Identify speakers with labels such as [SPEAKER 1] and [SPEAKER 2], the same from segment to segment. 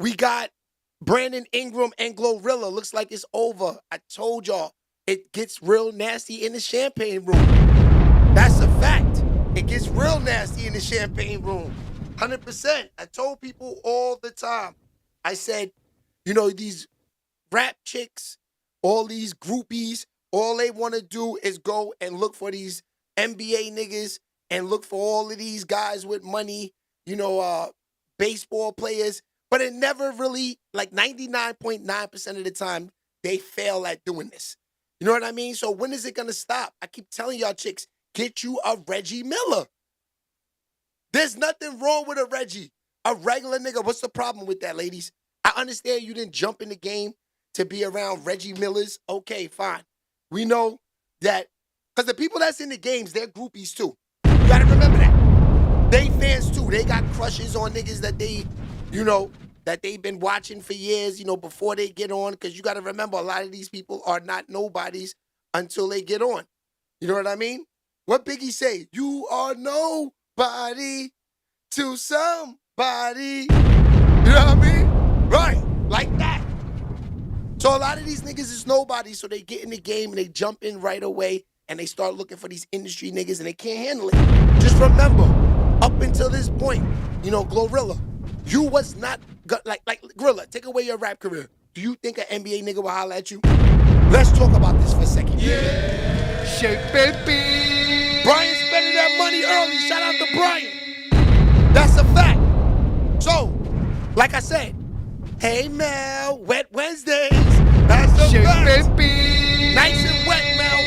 [SPEAKER 1] We got Brandon Ingram and Glorilla. Looks like it's over. I told y'all, it gets real nasty in the champagne room. That's a fact. It gets real nasty in the champagne room. 100%. I told people all the time. I said, you know, these rap chicks, all these groupies, all they want to do is go and look for these NBA niggas and look for all of these guys with money, you know, baseball players. But it never really, like 99.9% of the time, they fail at doing this. You know what I mean? So when is it going to stop? I keep telling y'all chicks, get you a Reggie Miller. There's nothing wrong with a Reggie. A regular nigga. What's the problem with that, ladies? I understand you didn't jump in the game to be around Reggie Millers. Okay, fine. We know that, because the people that's in the games, they're groupies too. You gotta remember that. They fans too. They got crushes on niggas that they, you know, that they've been watching for years, you know, before they get on. Because you gotta remember, a lot of these people are not nobodies until they get on. You know what I mean? What Biggie say? You are nobody to somebody. You know what I mean? Right, like that. So a lot of these niggas is nobody, so they get in the game and they jump in right away and they start looking for these industry niggas and they can't handle it. Just remember, up until this point, you know, Glorilla, you was not, like Gorilla, take away your rap career. Do you think an NBA nigga will holler at you? Let's talk about this for a second.
[SPEAKER 2] Yeah. SHEABABY.
[SPEAKER 1] Brian spending that money early. Shout out to Brian. That's a fact. So, like I said, hey Mel, wet Wednesdays. That's a fact.
[SPEAKER 2] SHEABABY.
[SPEAKER 1] Nice and wet, Mel.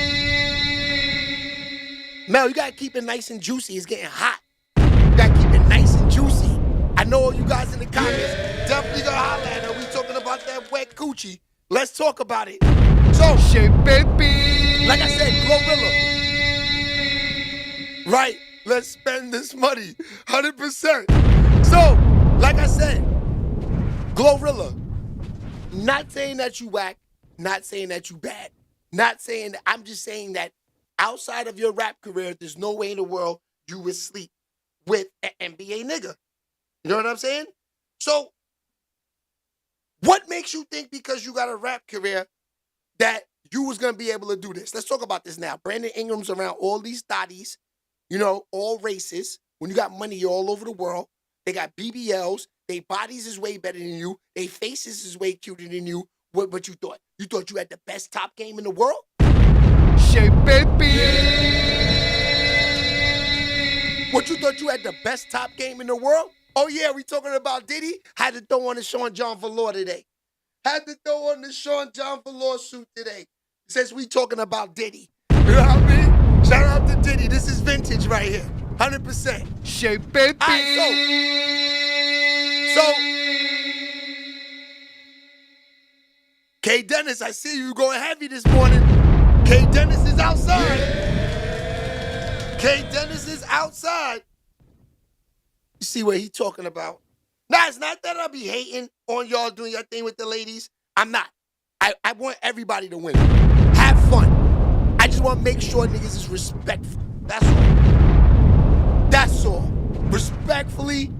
[SPEAKER 1] Mel, you gotta keep it nice and juicy. It's getting hot. You gotta keep it nice and juicy. I know all you guys in the comments definitely gonna holler at her. We talking about that wet coochie. Let's talk about it. So,
[SPEAKER 2] SHEABABY.
[SPEAKER 1] like I said, Glorilla. Right, let's spend this money, 100%. So, like I said, Glorilla, not saying that you whack, not saying that you bad, not saying that, I'm just saying that outside of your rap career, there's no way in the world you would sleep with an NBA nigga. You know what I'm saying? So, what makes you think because you got a rap career that you was going to be able to do this? Let's talk about this now. Brandon Ingram's around all these thotties, you know, all races. When you got money, you're all over the world. They got BBLs. They bodies is way better than you. They faces is way cuter than you. What you thought? You thought you had the best top game in the world?
[SPEAKER 2] SHEABABY.
[SPEAKER 1] What, you thought you had the best top game in the world? Oh yeah, we talking about Diddy? Had to throw on the Sean John Velour today. Had to throw on the Sean John Velour suit today. Since we talking about Diddy. You know what I mean? Shout out to Diddy. This is vintage right here. 100%.
[SPEAKER 2] SHEABABY.
[SPEAKER 1] All right, so K Dennis, I see you going heavy this morning. K Dennis is outside. K Dennis is outside. You see what he talking about? Nah, it's not that I be hating on y'all doing your thing with the ladies. I'm not. I want everybody to win. Have fun. I just want to make sure niggas is respectful. That's all. That's all. Respectfully.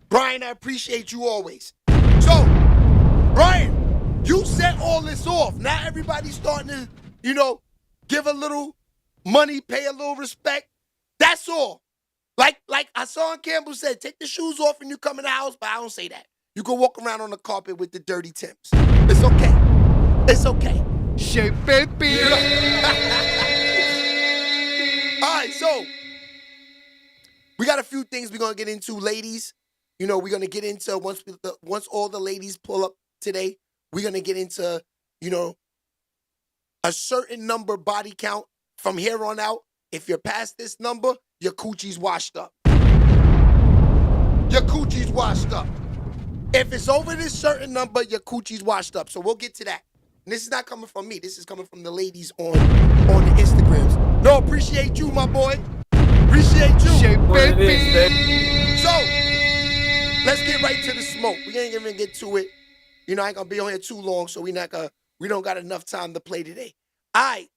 [SPEAKER 1] Brian, I appreciate you always. So, Brian, you set all this off. Now everybody's starting to, you know, give a little money, pay a little respect. That's all. Like Hassan Campbell said, take the shoes off when you come in the house, but I don't say that. You can walk around on the carpet with the dirty Timbs. It's okay. It's okay.
[SPEAKER 2] SHEABABY.
[SPEAKER 1] All right, so we got a few things we're gonna get into, ladies. You know, we're gonna get into once all the ladies pull up today. We're gonna get into, you know, a certain number body count from here on out. If you're past this number, your coochie's washed up. Your coochie's washed up. If it's over this certain number, your coochie's washed up. So we'll get to that. And this is not coming from me. This is coming from the ladies on the Instagrams. No, appreciate you, my boy. Appreciate you.
[SPEAKER 2] SHEABABY.
[SPEAKER 1] So, let's get right to the smoke. We ain't even get to it. You know, I ain't gonna be on here too long, so we don't got enough time to play today. All right,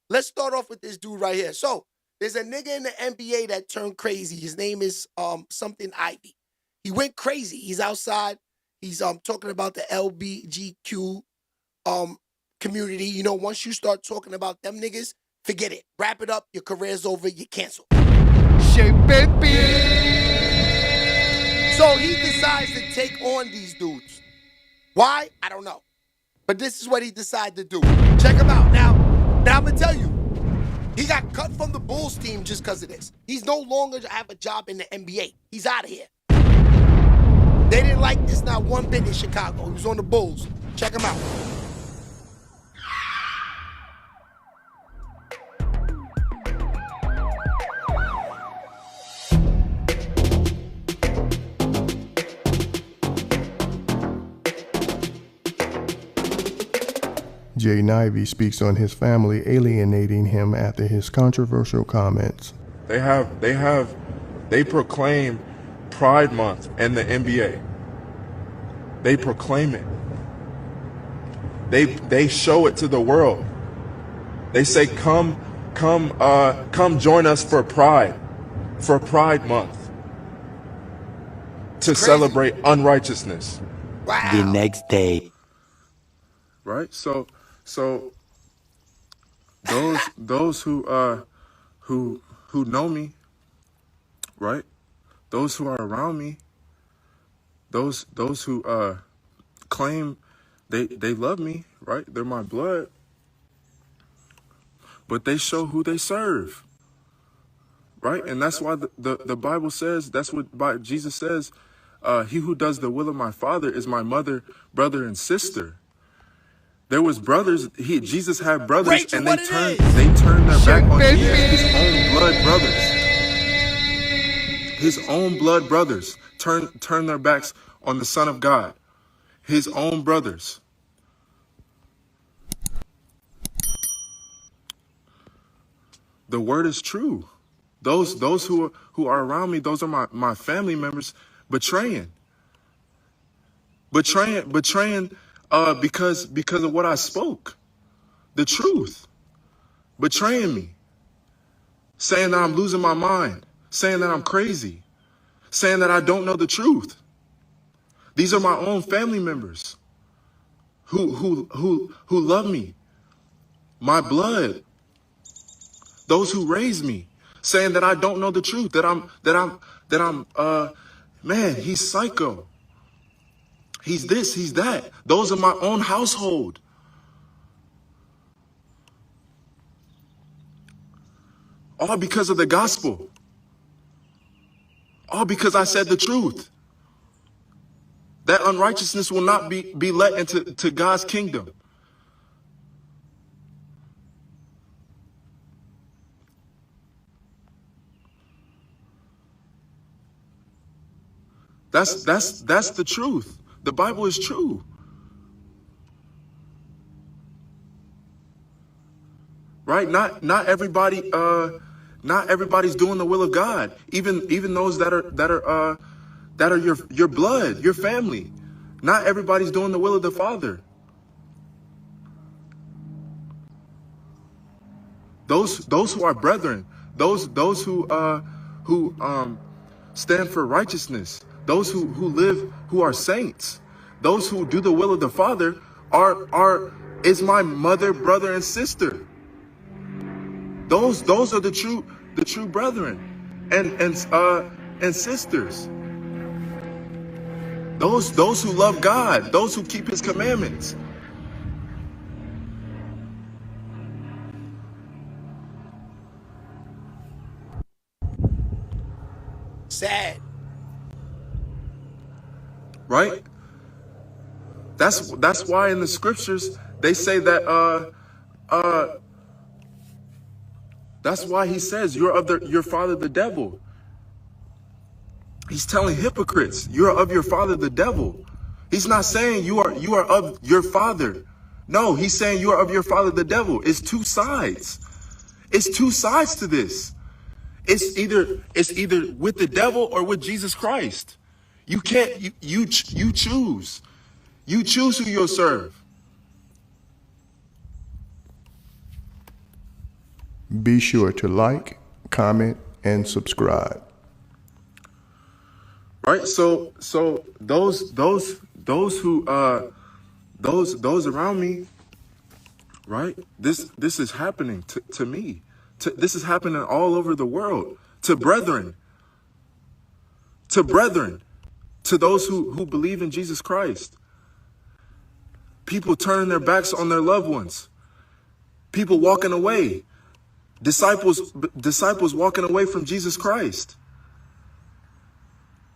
[SPEAKER 1] let's start off with this dude right here. So, there's a nigga in the NBA that turned crazy. His name is something Ivy. He went crazy. He's outside. He's talking about the LBGQ community. You know, once you start talking about them niggas, forget it. Wrap it up. Your career's over. You're canceled.
[SPEAKER 2] SHEABABY.
[SPEAKER 1] So he decides to take on these dudes. Why? I don't know. But this is what he decided to do. Check him out. Now I'm going to tell you. He got cut from the Bulls team just because of this. He's no longer have a job in the NBA. He's out of here. They didn't like this not one bit in Chicago. He was on the Bulls. Check him out.
[SPEAKER 3] Jay Nivey speaks on his family alienating him after his controversial comments.
[SPEAKER 4] They proclaim Pride Month in the NBA. They proclaim it. They show it to the world. They say, come join us for Pride Month to celebrate unrighteousness.
[SPEAKER 1] Wow.
[SPEAKER 5] The next day.
[SPEAKER 4] Right? So those who know me, right? Those who are around me, those who claim they love me, right? They're my blood. But they show who they serve. Right? And that's why the Bible says, that's what Jesus says, he who does the will of my Father is my mother, brother, and sister. There was brothers, Jesus had brothers,
[SPEAKER 1] Rachel,
[SPEAKER 4] and
[SPEAKER 1] they
[SPEAKER 4] turned their back on
[SPEAKER 2] SHEABABY.
[SPEAKER 4] his own blood brothers. His own blood brothers turned their backs on the Son of God. His own brothers. The word is true. Those who are around me, those are my family members betraying because of what I spoke, the truth, betraying me, saying that I'm losing my mind, saying that I'm crazy, saying that I don't know the truth. These are my own family members who love me, my blood, those who raised me, saying that I don't know the truth, that I'm man, he's psycho. He's this, he's that. Those are my own household. All because of the gospel. All because I said the truth. That unrighteousness will not be let into God's kingdom. That's the truth. The Bible is true. Right? Not everybody not everybody's doing the will of God. Even those that are your blood, your family. Not everybody's doing the will of the Father. Those who are brethren, those who stand for righteousness, those who live, who are saints, those who do the will of the Father is my mother, brother, and sister. Those are the true brethren and sisters. Those who love God, those who keep his commandments.
[SPEAKER 1] Sad.
[SPEAKER 4] Right? That's why in the scriptures they say that that's why he says you're of your father the devil. He's telling hypocrites, you're of your father the devil. He's not saying you are of your father. No, he's saying you are of your father the devil. It's two sides. It's two sides to this. It's either with the devil or with Jesus Christ. You can't, you choose. You choose who you'll serve.
[SPEAKER 3] Be sure to like, comment, and subscribe.
[SPEAKER 4] right? So those who those around me, right? This is happening to me. This is happening all over the world to brethren, to those who believe in Jesus Christ. People turning their backs on their loved ones. People walking away. Disciples walking away from Jesus Christ.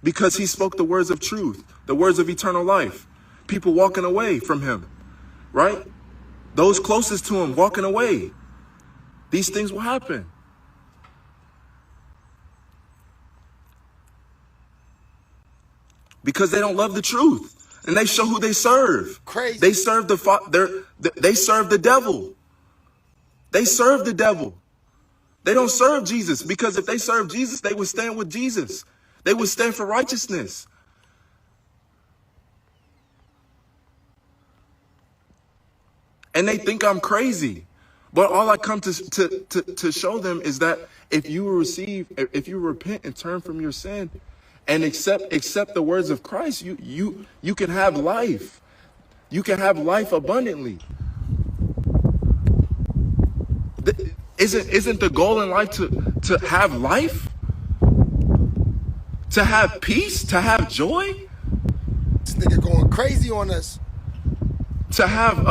[SPEAKER 4] Because he spoke the words of truth, the words of eternal life. People walking away from him, right? Those closest to him walking away. These things will happen. Because they don't love the truth. And they show who they serve.
[SPEAKER 1] Crazy.
[SPEAKER 4] They serve they serve the devil. They serve the devil. They don't serve Jesus, because if they serve Jesus, they would stand with Jesus. They would stand for righteousness. And they think I'm crazy. But all I come to show them is that if you repent and turn from your sin and accept the words of Christ, you can have life. You can have life abundantly. Isn't the goal in life to have life? To have peace? To have joy?
[SPEAKER 1] This nigga going crazy on us.
[SPEAKER 4] To have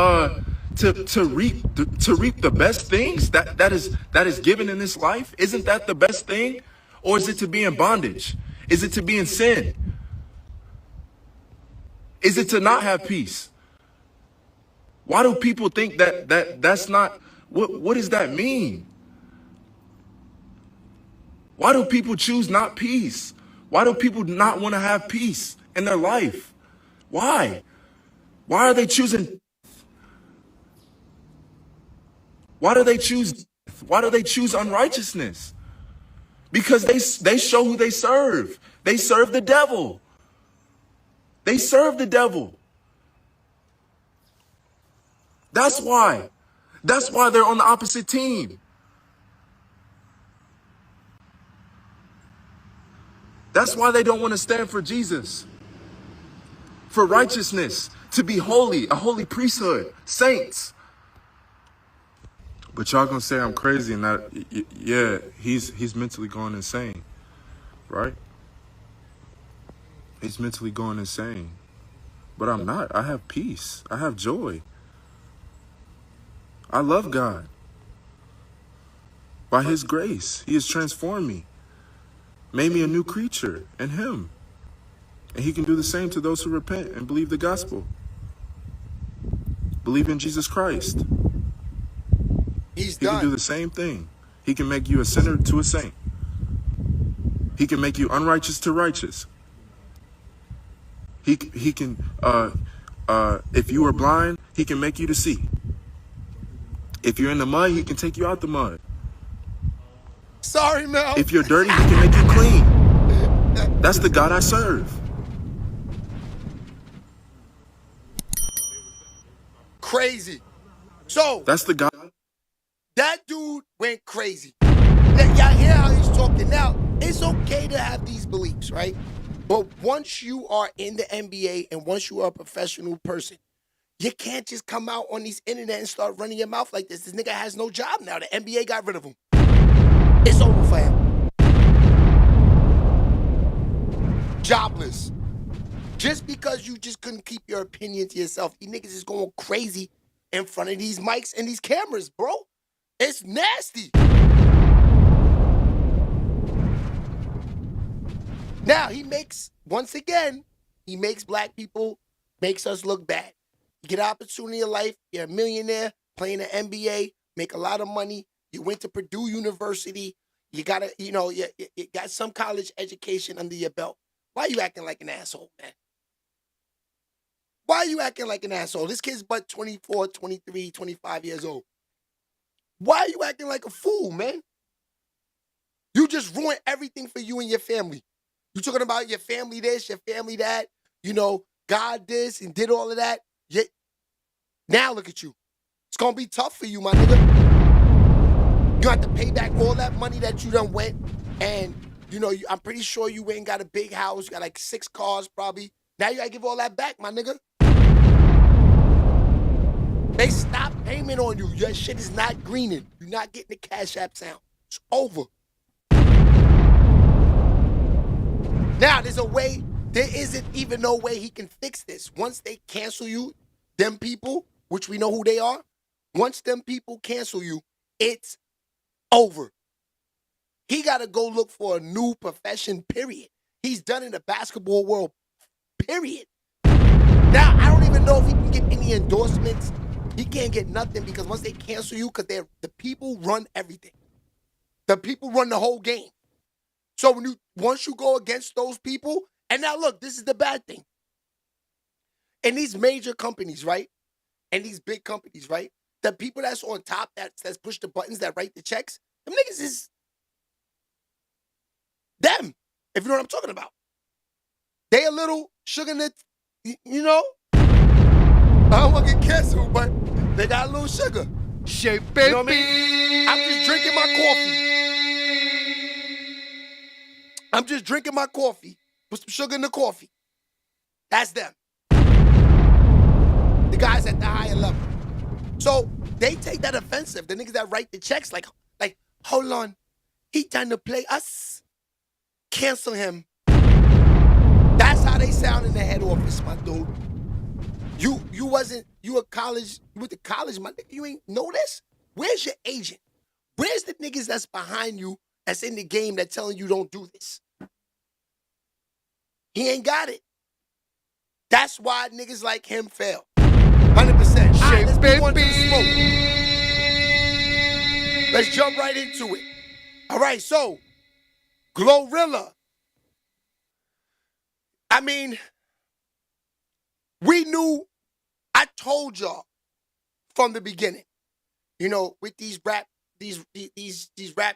[SPEAKER 4] to reap the best things that is given in this life? Isn't that the best thing? Or is it to be in bondage? Is it to be in sin? Is it to not have peace? Why do people think that's not what does that mean? Why do people choose not peace? Why do people not want to have peace in their life? Why? Why are they choosing? Why do they choose unrighteousness? Because they show who they serve. They serve the devil. They serve the devil. That's why. That's why they're on the opposite team. That's why they don't want to stand for Jesus. For righteousness, to be holy, a holy priesthood, saints. But y'all gonna say I'm crazy and that, yeah, he's mentally going insane, right? He's mentally going insane. But I'm not. I have peace. I have joy. I love God. By his grace, he has transformed me, made me a new creature in him. And he can do the same to those who repent and believe the gospel. Believe in Jesus Christ. He can do the same thing. He can make you a sinner to a saint. He can make you unrighteous to righteous. He can, if you are blind, he can make you to see. If you're in the mud, he can take you out the mud.
[SPEAKER 1] Sorry, Mel.
[SPEAKER 4] If you're dirty, he can make you clean. That's the God I serve.
[SPEAKER 1] Crazy. So
[SPEAKER 4] that's the God.
[SPEAKER 1] That dude went crazy. Y'all hear how he's talking now. It's okay to have these beliefs, right? But once you are in the NBA and once you are a professional person, you can't just come out on these internet and start running your mouth like this. This nigga has no job now. The NBA got rid of him. It's over for him. Jobless. Just because you just couldn't keep your opinion to yourself. You niggas is going crazy in front of these mics and these cameras, bro. It's nasty. Now, he makes, once again, he makes black people, makes us look bad. You get an opportunity in life, you're a millionaire, playing the NBA, make a lot of money, you went to Purdue University, you got you got some college education under your belt. Why are you acting like an asshole, man? Why are you acting like an asshole? This kid's but 24, 23, 25 years old. Why are you acting like a fool, man? You just ruined everything for you and your family. You talking about your family this, your family that, God this and did all of that. Now look at you. It's going to be tough for you, my nigga. You have to pay back all that money that you done went and, You know, I'm pretty sure you ain't got a big house. You got like 6 cars probably. Now you gotta give all that back, my nigga. They stop payment on you. Your shit is not greening. You're not getting the Cash App sound. It's over. Now, there's a way. There isn't even no way he can fix this. Once they cancel you, them people, which we know who they are, once them people cancel you, it's over. He got to go look for a new profession, period. He's done in the basketball world, period. Now, I don't even know if he can get any endorsements. He can't get nothing because once they cancel you, because the people run everything. The people run the whole game. So once you go against those people, and now look, this is the bad thing. In these major companies, right? And these big companies, right? The people that's on top, that's push the buttons, that write the checks, them niggas is them, if you know what I'm talking about. They a little sugar nut, you know? I don't want to get canceled, but they got a little sugar.
[SPEAKER 2] Shea baby.
[SPEAKER 1] You know what I mean? I'm just drinking my coffee. Put some sugar in the coffee. That's them. The guys at the higher level. So they take that offensive. The niggas that write the checks, like, hold on. He trying to play us. Cancel him. That's how they sound in the head office, my dude. You went to college, my nigga. You ain't know this? Where's your agent? Where's the niggas that's behind you, that's in the game, that telling you don't do this? He ain't got it. That's why niggas like him fail. 100%. All right, let's move on to the smoke. Let's jump right into it. All right, so Glorilla. I mean, we knew, I told y'all from the beginning, you know, with these rap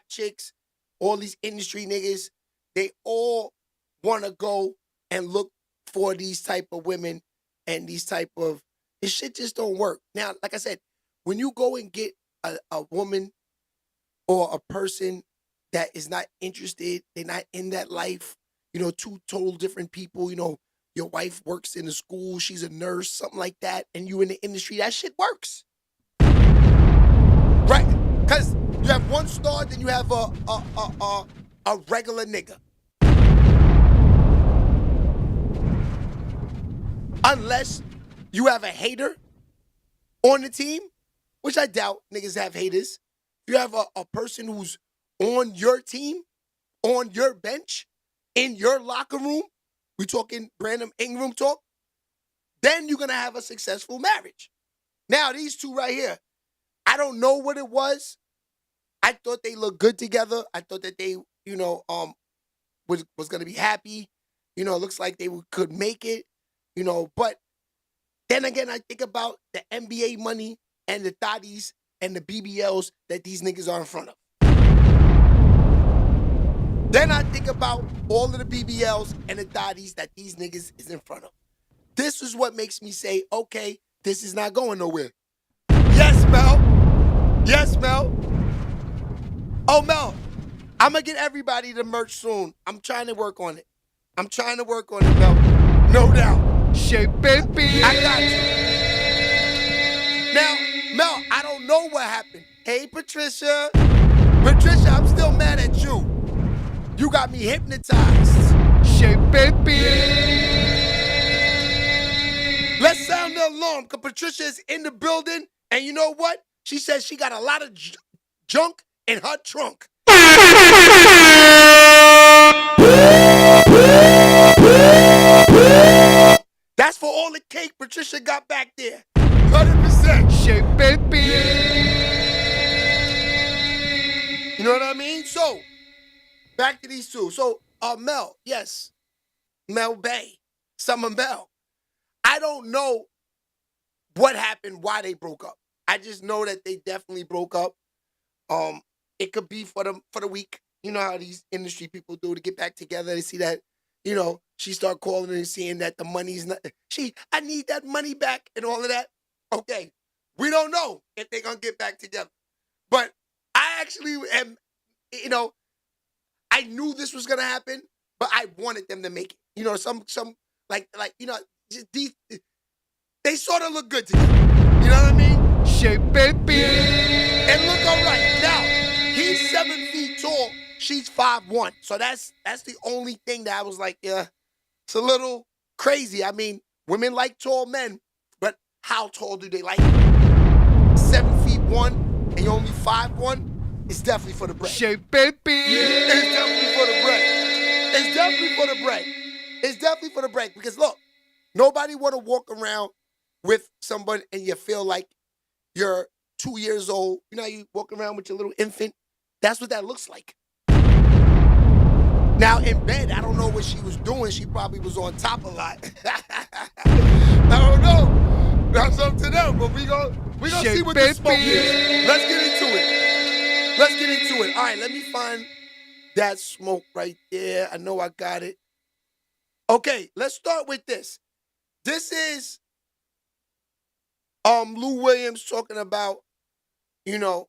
[SPEAKER 1] chicks, all these industry niggas, they all want to go and look for these type of women and these type of, this shit just don't work. Now, like I said, when you go and get a woman or a person that is not interested, they're not in that life, you know, 2 total different people, you know, your wife works in a school, she's a nurse, something like that, and you in the industry, that shit works. Right? Because you have one star, then you have a regular nigga. Unless you have a hater on the team, which I doubt niggas have haters. If you have a person who's on your team, on your bench, in your locker room, we talking Brandon Ingram talk, then you're going to have a successful marriage. Now, these two right here, I don't know what it was. I thought they looked good together. I thought that they, you know, was going to be happy. You know, it looks like they could make it, you know, but then again, I think about the NBA money and the thotties and the BBLs that these niggas are in front of. Then I think about all of the BBLs and the thotties that these niggas is in front of. This is what makes me say, okay, this is not going nowhere. Yes, Mel. Yes, Mel. Oh, Mel, I'm going to get everybody the merch soon. I'm trying to work on it. Mel. No doubt.
[SPEAKER 2] Shea baby.
[SPEAKER 1] I got you. Now, Mel, I don't know what happened. Hey, Patricia. Patricia, I'm still mad at you. You got me hypnotized.
[SPEAKER 2] Shea baby.
[SPEAKER 1] Let's sound the alarm, because Patricia is in the building, and you know what? She says she got a lot of junk in her trunk. That's for all the cake Patricia got back there. 100%.
[SPEAKER 2] Shea baby.
[SPEAKER 1] You know what I mean? So, back to these two. So, Mel, yes. Mel Bay. Summer Mel. I don't know what happened, why they broke up. I just know that they definitely broke up. It could be for the week. You know how these industry people do to get back together. They see that, you know, she start calling and seeing that the money's not, I need that money back and all of that. Okay. We don't know if they're going to get back together. But I actually am, you know, I knew this was gonna happen, but I wanted them to make it. You know, some like you know, they sort of look good together. You know what I mean?
[SPEAKER 2] Shape baby.
[SPEAKER 1] And look all right. Now, he's 7 feet tall. She's 5'1". So that's the only thing that I was like, yeah, it's a little crazy. I mean, women like tall men, but how tall do they like? 7'1" and you're only 5'1". It's definitely for the bread.
[SPEAKER 2] Shape baby.
[SPEAKER 1] It's definitely for the bread. It's definitely for the bread. It's definitely for the bread. Because look, nobody want to walk around with somebody and you feel like you're 2 years old. You know how you walk around with your little infant? That's what that looks like. Now in bed, I don't know what she was doing. She probably was on top a lot. I don't know. That's up to them. But we gonna see what the smoke is. Let's get into it. Let's get into it. All right, let me find that smoke right there. I know I got it. Okay, let's start with this. This is Lou Williams talking about, you know,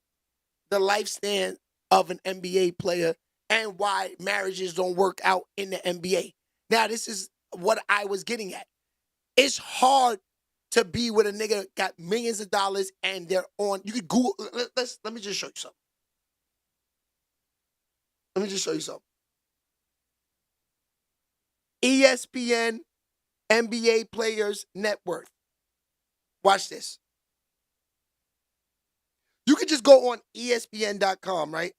[SPEAKER 1] the lifespan of an NBA player and why marriages don't work out in the NBA. Now, this is what I was getting at. It's hard to be with a nigga got millions of dollars and they're on. You could Google. Let me just show you something. Let me just show you something. ESPN NBA players net worth. Watch this. You could just go on ESPN.com, right?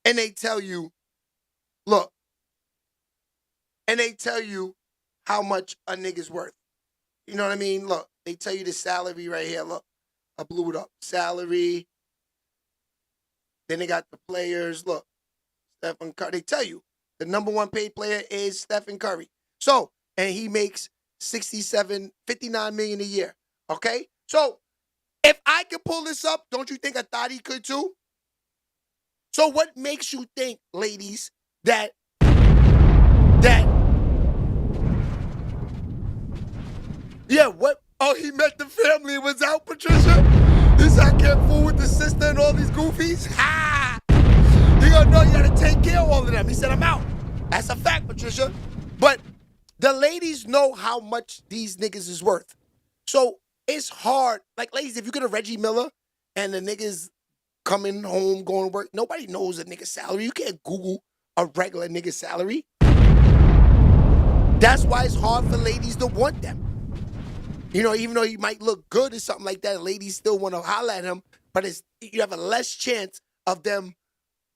[SPEAKER 1] And they tell you, look, and they tell you how much a nigga's worth. You know what I mean? Look, they tell you the salary right here. Look, I blew it up. Salary. Then they got the players. Look, Stephen Curry. They tell you the number one paid player is Stephen Curry. So, and he makes $59 million a year. Okay? So, if I could pull this up, don't you think a thotty could too? So what makes you think, ladies, that yeah, what? Oh, he met the family and was out, Patricia? He said, I can't fool with the sister and all these goofies? Ha! He gonna know you gotta take care of all of them. He said, I'm out. That's a fact, Patricia. But the ladies know how much these niggas is worth. So it's hard. Like, ladies, if you get a Reggie Miller and the niggas coming home, going to work, nobody knows a nigga's salary. You can't Google a regular nigga's salary. That's why it's hard for ladies to want them. You know, even though he might look good or something like that, ladies still want to holler at him, but you have a less chance of them,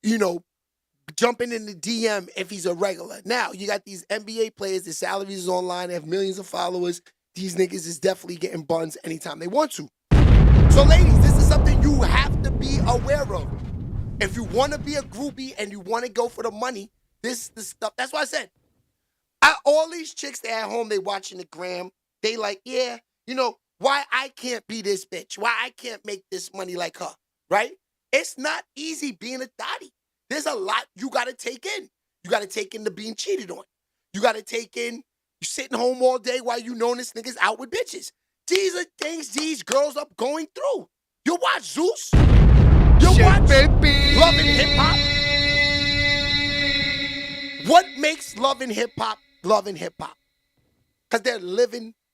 [SPEAKER 1] you know, jumping in the DM if he's a regular. Now, you got these NBA players, their salaries is online, they have millions of followers. These niggas is definitely getting buns anytime they want to. So, ladies, this is something you have to be aware of. If you want to be a groupie and you want to go for the money, this is the stuff. That's why I said, all these chicks that at home, they watching the gram, they like, yeah, you know, why I can't be this bitch? Why I can't make this money like her, right? It's not easy being a thotty. There's a lot you got to take in. You got to take in the being cheated on. You got to take in you sitting home all day while you know this nigga's out with bitches. These are things these girls are going through. You watch Zeus. You watch Love and Hip Hop. What makes Love and Hip Hop Love and Hip Hop? Because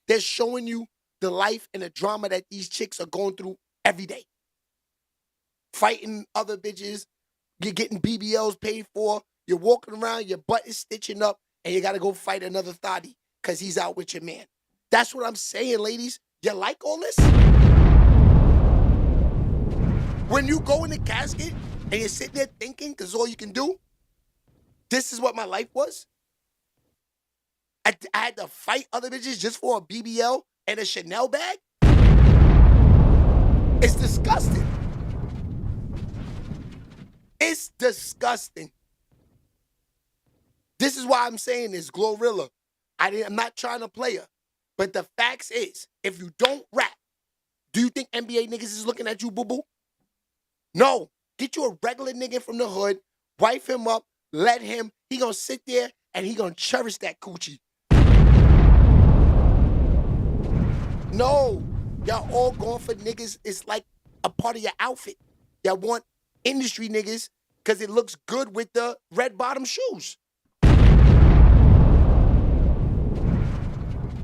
[SPEAKER 1] they're showing you the life and the drama that these chicks are going through every day. Fighting other bitches, you're getting BBLs paid for, you're walking around, your butt is stitching up, and you got to go fight another thotty because he's out with your man. That's what I'm saying, ladies. You like all this? When you go in the casket and you're sitting there thinking, because all you can do, this is what my life was. I had to fight other bitches just for a BBL and a Chanel bag. It's disgusting. It's disgusting. This is why I'm saying this, Glorilla. I'm not trying to play her. But the facts is, if you don't rap, do you think NBA niggas is looking at you, boo-boo? No. Get you a regular nigga from the hood, wife him up, let him, he gonna sit there and he gonna cherish that coochie. No. Y'all all going for niggas. It's like a part of your outfit. Y'all want industry niggas because it looks good with the red bottom shoes.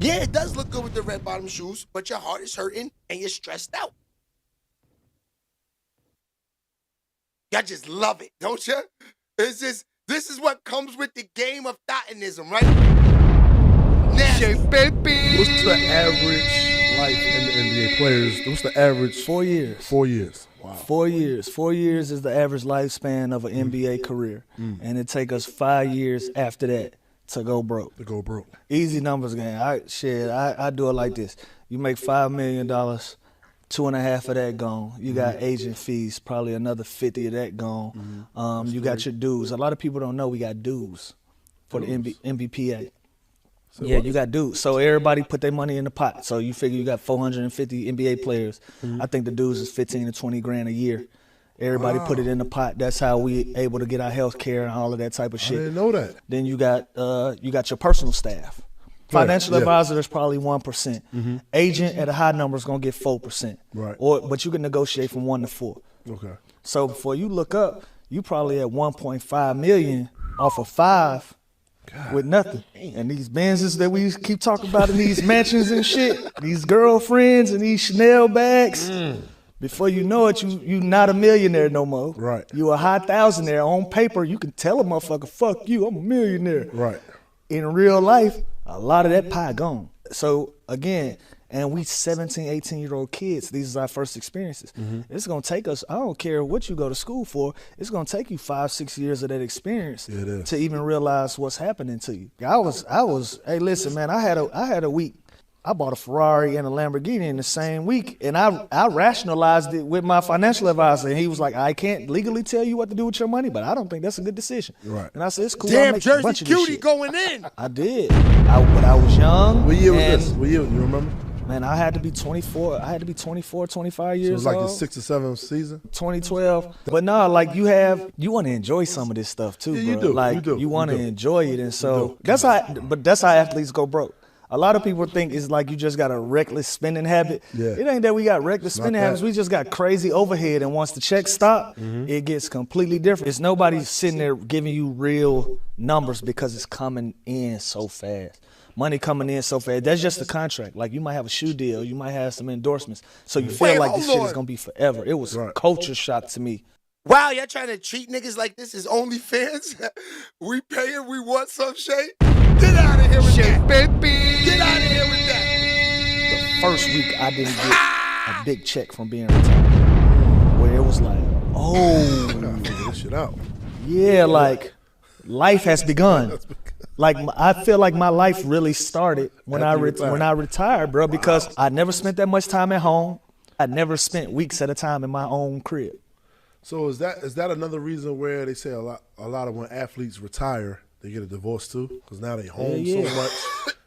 [SPEAKER 1] Yeah, it does look good with the red bottom shoes, but your heart is hurting and you're stressed out. Y'all just love it, don't you? It's just, this is what comes with the game of thottinism, right?
[SPEAKER 2] Shea baby.
[SPEAKER 5] What's the average life in the NBA players? What's the average?
[SPEAKER 6] 4 years.
[SPEAKER 5] 4 years. Wow.
[SPEAKER 6] 4 years. 4 years is the average lifespan of an NBA career. And it take us 5 years after that to go broke.
[SPEAKER 5] To go broke.
[SPEAKER 6] Easy numbers, gang. I do it like this. You make $5 million, 2.5 of that gone. You got agent fees, probably another 50 of that gone. You got your dues. A lot of people don't know we got dues for the NBPA. So yeah, you got dues. So everybody put their money in the pot. So you figure you got 450 NBA players. I think the dues is 15 to 20 grand a year. Everybody put it in the pot. That's how we able to get our health care and all of that type of shit.
[SPEAKER 5] I didn't know that.
[SPEAKER 6] Then you got your personal staff. Financial advisor is probably 1%. Agent at a high number is gonna get 4%.
[SPEAKER 5] Right.
[SPEAKER 6] But you can negotiate from 1 to 4.
[SPEAKER 5] Okay.
[SPEAKER 6] So before you look up, you probably at 1.5 million off of 5 with nothing. And these Benzes that we keep talking about in these mansions and shit, these girlfriends and these Chanel bags. Before you know it, you not a millionaire no more.
[SPEAKER 5] Right.
[SPEAKER 6] You a high thousandaire. On paper, you can tell a motherfucker, fuck you, I'm a millionaire.
[SPEAKER 5] Right.
[SPEAKER 6] In real life, a lot of that pie gone. So again, and we 17, 18-year-old kids, these are our first experiences. It's gonna take us, I don't care what you go to school for, it's gonna take you 5, 6 years of that experience to even realize what's happening to you. I was, hey listen man, I had a week. I bought a Ferrari and a Lamborghini in the same week, and I rationalized it with my financial advisor, and he was like, I can't legally tell you what to do with your money, but I don't think that's a good decision.
[SPEAKER 5] Right.
[SPEAKER 6] And I said, it's cool.
[SPEAKER 1] Damn, Jersey Cutie going in.
[SPEAKER 6] I did. But I was young.
[SPEAKER 5] What year was this? What year? You remember?
[SPEAKER 6] Man, I had to be 24. I had to be 24, 25 years
[SPEAKER 5] So it was like
[SPEAKER 6] old.
[SPEAKER 5] the 6th or 7th season?
[SPEAKER 6] 2012. But no, like you want to enjoy some of this stuff too,
[SPEAKER 5] Yeah, you
[SPEAKER 6] bro.
[SPEAKER 5] do.
[SPEAKER 6] Like
[SPEAKER 5] You do.
[SPEAKER 6] you want to
[SPEAKER 5] You do.
[SPEAKER 6] enjoy it, and so that's how athletes go broke. A lot of people think it's like you just got a reckless spending habit.
[SPEAKER 5] Yeah.
[SPEAKER 6] It ain't that we got reckless spending
[SPEAKER 5] that.
[SPEAKER 6] habits. We just got crazy overhead, and once the checks stop, it gets completely different. It's nobody sitting there giving you real numbers because it's coming in so fast. Money coming in so fast. That's just a contract. Like you might have a shoe deal, you might have some endorsements, so you feel like this shit is gonna be forever. It was culture shock to me.
[SPEAKER 1] Wow, y'all trying to treat niggas like this is OnlyFans? We paying, we want some shit? Get out of here with that.
[SPEAKER 2] Baby.
[SPEAKER 1] Get out of here with that.
[SPEAKER 6] The first week I didn't get a big check from being retired, where it was like, oh,
[SPEAKER 5] I gotta figure this shit out.
[SPEAKER 6] yeah, like life has begun. Like I feel like my life really started when I retired, bro, because I never spent that much time at home. I never spent weeks at a time in my own crib.
[SPEAKER 5] So is that another reason where they say a lot of when athletes retire, they get a divorce too? Because now they home so much.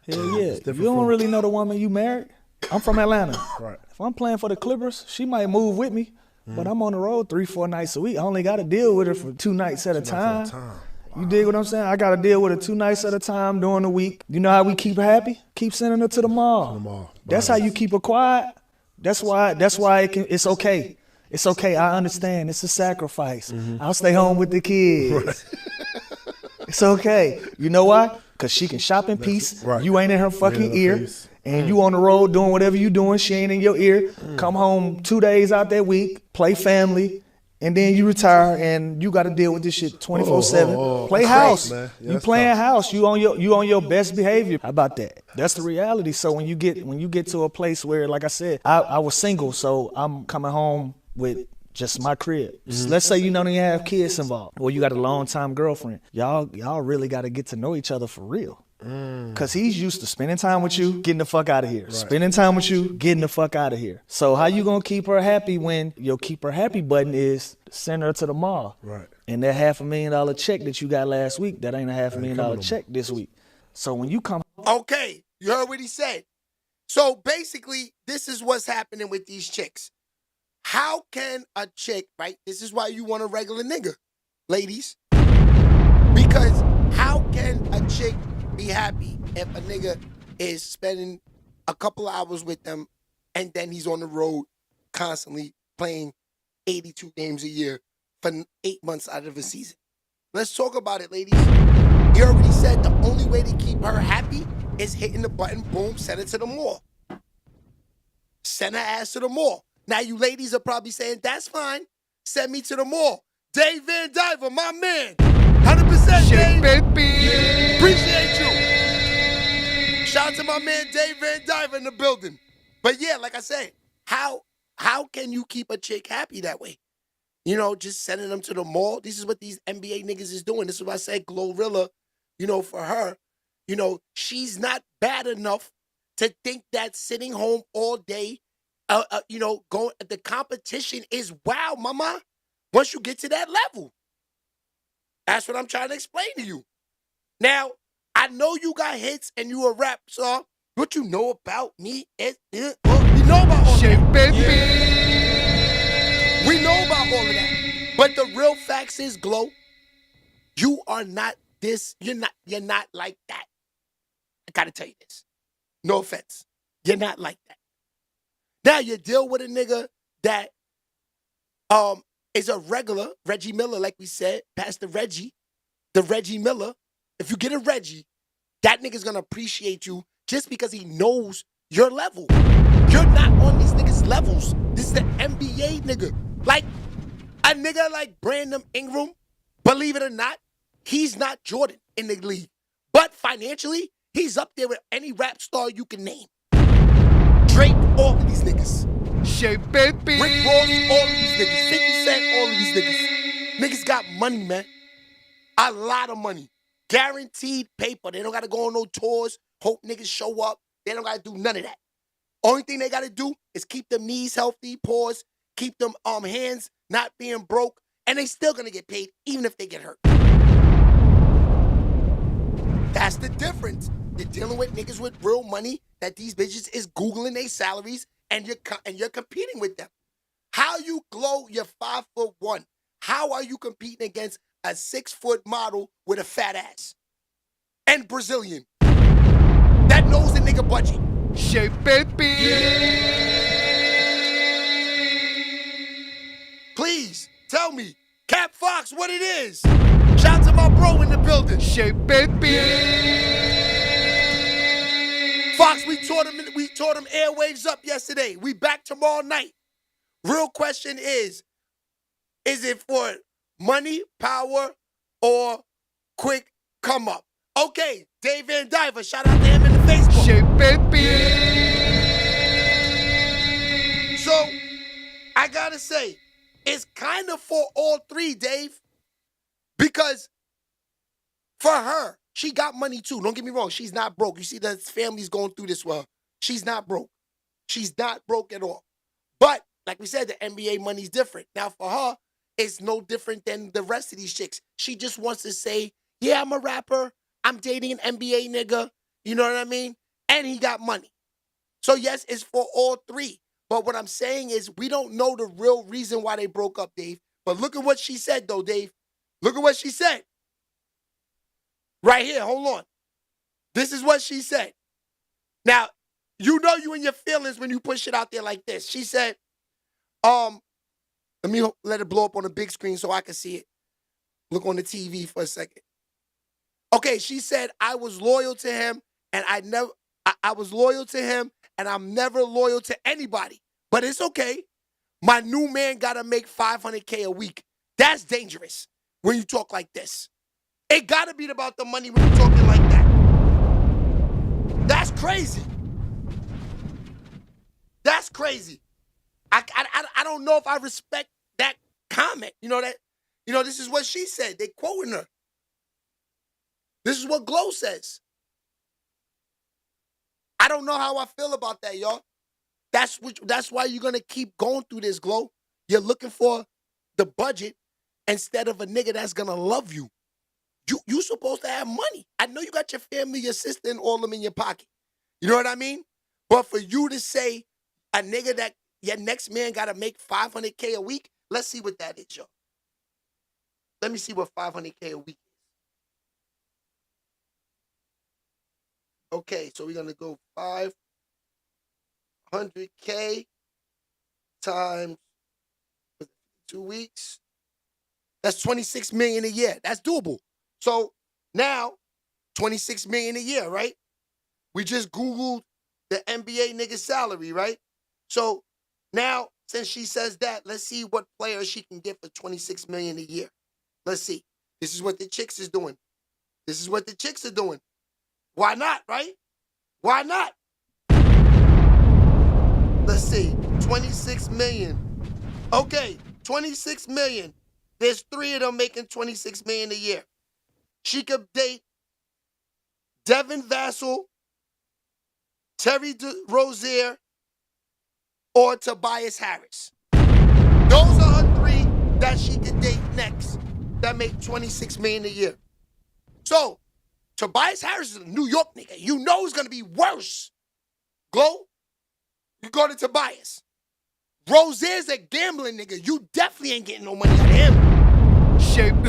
[SPEAKER 6] Hell yeah. You don't really know the woman you married. I'm from Atlanta.
[SPEAKER 5] Right.
[SPEAKER 6] If I'm playing for the Clippers, she might move with me, but I'm on the road 3-4 nights a week. I only got to deal with her for 2 nights at a time. You dig what I'm saying? I got to deal with her 2 nights at a time during the week. You know how we keep her happy? Keep sending her to the mall. That's how you keep her quiet. That's why it's okay. It's okay. I understand. It's a sacrifice. I'll stay home with the kids. Right. It's okay. You know why? Because she can shop in peace.
[SPEAKER 5] Right.
[SPEAKER 6] You ain't in her fucking ear.
[SPEAKER 5] Face.
[SPEAKER 6] And you on the road doing whatever you doing. She ain't in your ear. Come home 2 days out that week, play family, and then you retire and you got to deal with this shit 24/7. Play house.
[SPEAKER 5] Yeah,
[SPEAKER 6] you playing house. You on your best behavior. How about that? That's the reality. So when you get to a place where, like I said, I was single, so I'm coming home with just my crib. Let's say you don't even have kids involved, or you got a long-time girlfriend. Y'all really got to get to know each other for real. Because he's used to spending time with you, getting the fuck out of here. Right. Spending time with you, getting the fuck out of here. So how you going to keep her happy when your keep her happy button is send her to the mall?
[SPEAKER 5] Right.
[SPEAKER 6] And that $500,000 check that you got last week, that ain't a $500,000 check this week. So when you come...
[SPEAKER 1] Okay, you heard what he said. So basically, this is what's happening with these chicks. How can a chick, right? This is why you want a regular nigga, ladies. Because how can a chick be happy if a nigga is spending a couple hours with them and then he's on the road constantly playing 82 games a year, for 8 months out of the season. Let's talk about it, ladies. He already said the only way to keep her happy is hitting the button, boom, send it to the mall. Send her ass to the mall. Now you ladies are probably saying, that's fine. Send me to the mall. Dave Van Diver, my man. 100% Dave.
[SPEAKER 2] Baby.
[SPEAKER 1] Appreciate you. Shout out to my man Dave Van Diver in the building. But yeah, like I said, how can you keep a chick happy that way? You know, just sending them to the mall. This is what these NBA niggas is doing. This is why I said Glorilla, you know, for her, you know, she's not bad enough to think that sitting home all day, you know, the competition is wow, mama. Once you get to that level. That's what I'm trying to explain to you. Now, I know you got hits and you a rap star. What you know about me is, we know about all of that. We know about all of that. But the real facts is, Glow, you are not this, you're not like that. I gotta tell you this. No offense. You're not like that. Now you deal with a nigga that is a regular, Reggie Miller, like we said, Pastor Reggie, the Reggie Miller. If you get a Reggie, that nigga's gonna appreciate you just because he knows your level. You're not on these niggas' levels. This is the NBA nigga. Like, a nigga like Brandon Ingram, believe it or not, he's not Jordan in the league. But financially, he's up there with any rap star you can name. Drake, all of these niggas.
[SPEAKER 2] Baby.
[SPEAKER 1] Rick Ross, all of these niggas. 50 Cent, all of these niggas. Niggas got money, man. A lot of money. Guaranteed paper. They don't got to go on no tours, hope niggas show up. They don't got to do none of that. Only thing they got to do is keep them knees healthy, paws, keep them hands not being broke, and they still going to get paid even if they get hurt. That's the difference. You're dealing with niggas with real money that these bitches is Googling their salaries and you're competing with them. How you Glow, you're 5'1". How are you competing against a 6-foot model with a fat ass? And Brazilian. That knows the nigga budget.
[SPEAKER 2] Baby.
[SPEAKER 1] Please, tell me, Cap Fox, what it is. Shout out to my bro in the building.
[SPEAKER 2] Baby.
[SPEAKER 1] Fox, we taught him airwaves up yesterday. We back tomorrow night. Real question is it for money, power, or quick come up? Okay, Dave Van Diver, shout out to him in the Facebook.
[SPEAKER 2] Baby.
[SPEAKER 1] So, I gotta say, it's kind of for all three, Dave. Because for her, she got money too. Don't get me wrong, she's not broke. You see that family's going through this well. She's not broke. She's not broke at all. But, like we said, the NBA money's different. Now, for her, it's no different than the rest of these chicks. She just wants to say, yeah, I'm a rapper. I'm dating an NBA nigga. You know what I mean? And he got money. So, yes, it's for all three. But what I'm saying is we don't know the real reason why they broke up, Dave. But look at what she said, though, Dave. Look at what she said. Right here, hold on. This is what she said. Now, you know you in your feelings when you put shit out there like this. She said, let me let it blow up on the big screen so I can see it. Look on the TV for a second. Okay, she said, I was loyal to him and I was loyal to him and I'm never loyal to anybody. But it's okay. My new man gotta make $500K a week. That's dangerous when you talk like this. It gotta be about the money when you're talking like that. That's crazy. That's crazy. I don't know if I respect that comment. You know that? You know, this is what she said. They quoting her. This is what Glow says. I don't know how I feel about that, y'all. That's why you're gonna keep going through this, Glow. You're looking for the budget instead of a nigga that's gonna love you. You supposed to have money. I know you got your family, your sister, and all of them in your pocket. You know what I mean? But for you to say a nigga that your next man got to make $500K a week, let's see what that is, yo. Let me see what $500K a week is. Okay, so we're going to go 500K times 2 weeks. That's $26 million a year. That's doable. So now, $26 million a year, right? We just Googled the NBA nigga's salary, right? So now, since she says that, let's see what player she can get for $26 million a year. Let's see. This is what the chicks is doing. This is what the chicks are doing. Why not, right? Why not? Let's see. $26 million. Okay, $26 million. There's 3 of them making $26 million a year. She could date Devin Vassell, Terry Rozier, or Tobias Harris. Those are her 3 that she could date next that make $26 million a year. So, Tobias Harris is a New York nigga. You know it's going to be worse. Glow, you go to Tobias. Rozier's a gambling nigga. You definitely ain't getting no money out of him. And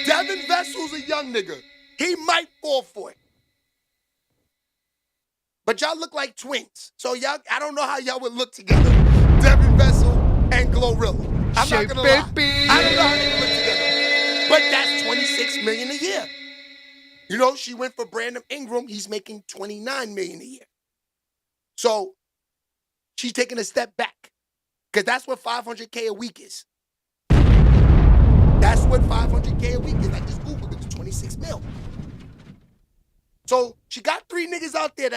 [SPEAKER 1] Devin Vessel's a young nigga. He might fall for it. But y'all look like twins. So y'all, I don't know how y'all would look together. Devin Vessel and Glorilla. I'm not gonna lie. I don't know how they would look together. But that's $26 million a year. You know, she went for Brandon Ingram. He's making $29 million a year. So she's taking a step back. Because that's what $500K a week is. That's what $500K a week is. I just Googled it. It's 26 mil. So she got 3 niggas out there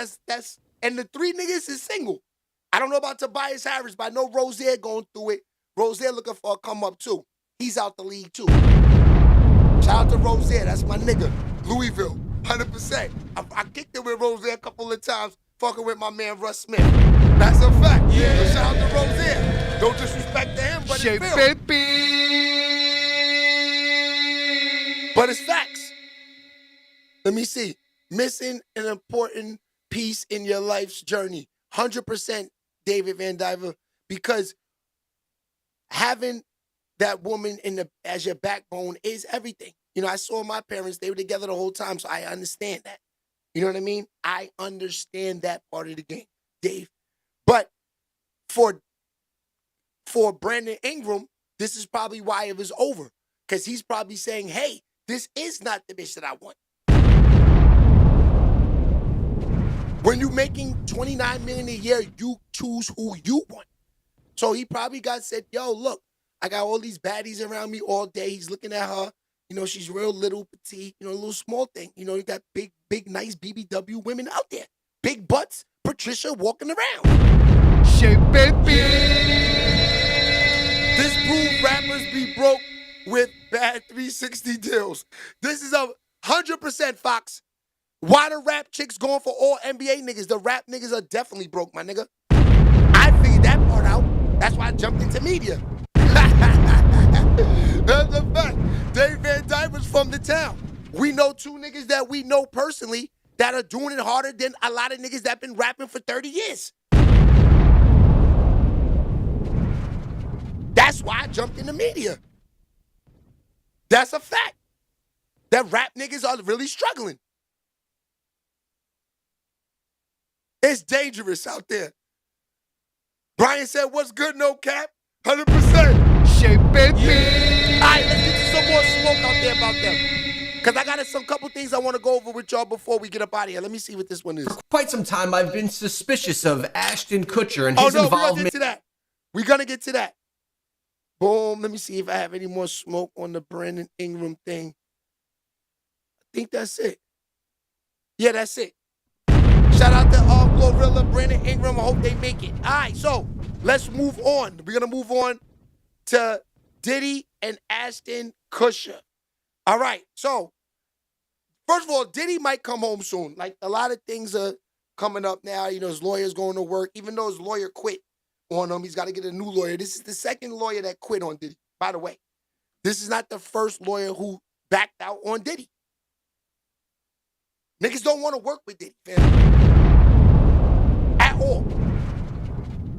[SPEAKER 1] and the 3 niggas is single. I don't know about Tobias Harris, but I know Rozier going through it. Rozier looking for a come up too. He's out the league too. Shout out to Rozier, that's my nigga. Louisville, 100%. I kicked it with Rozier a couple of times, fucking with my man Russ Smith. That's a fact. Yeah. So shout out to Rozier. No disrespect to him, but it's real. But it's facts. Let me see. Missing an important piece in your life's journey. 100% David Van Diver, because having that woman as your backbone is everything. You know, I saw my parents, they were together the whole time, so I understand that. You know what I mean? I understand that part of the game, Dave. But for Brandon Ingram, this is probably why it was over. Because he's probably saying, hey, this is not the bitch that I want. When you're making $29 million a year, you choose who you want. So he probably said, yo, look, I got all these baddies around me all day. He's looking at her. You know, she's real little, petite, you know, a little small thing. You know, you got big, nice BBW women out there. Big butts, Patricia walking around. This proved rappers be broke with bad 360 deals. This is 100% Fox. Why the rap chicks going for all NBA niggas? The rap niggas are definitely broke, my nigga. I figured that part out. That's why I jumped into media. That's a fact. Dave Van Dyver's from the town. We know 2 niggas that we know personally that are doing it harder than a lot of niggas that been rapping for 30 years. That's why I jumped in the media. That's a fact. That rap niggas are really struggling. It's dangerous out there. Brian said, what's good, no cap? 100%. All right, let's get to some more smoke out there about them. Because I got some couple things I want to go over with y'all before we get up out of here. Let me see what this one is.
[SPEAKER 7] Quite some time I've been suspicious of Ashton Kutcher and his involvement.
[SPEAKER 1] We're going to get to that. Boom. Let me see if I have any more smoke on the Brandon Ingram thing. I think that's it. Yeah, that's it. Shout out to Glorilla, Brandon Ingram. I hope they make it. All right, so let's move on. We're going to move on to Diddy and Ashton Kutcher. All right, so first of all, Diddy might come home soon. Like, a lot of things are coming up now. You know, his lawyer's going to work. Even though his lawyer quit on him, he's got to get a new lawyer. This is the second lawyer that quit on Diddy, by the way. This is not the first lawyer who backed out on Diddy. Niggas don't want to work with Diddy, fam. At all.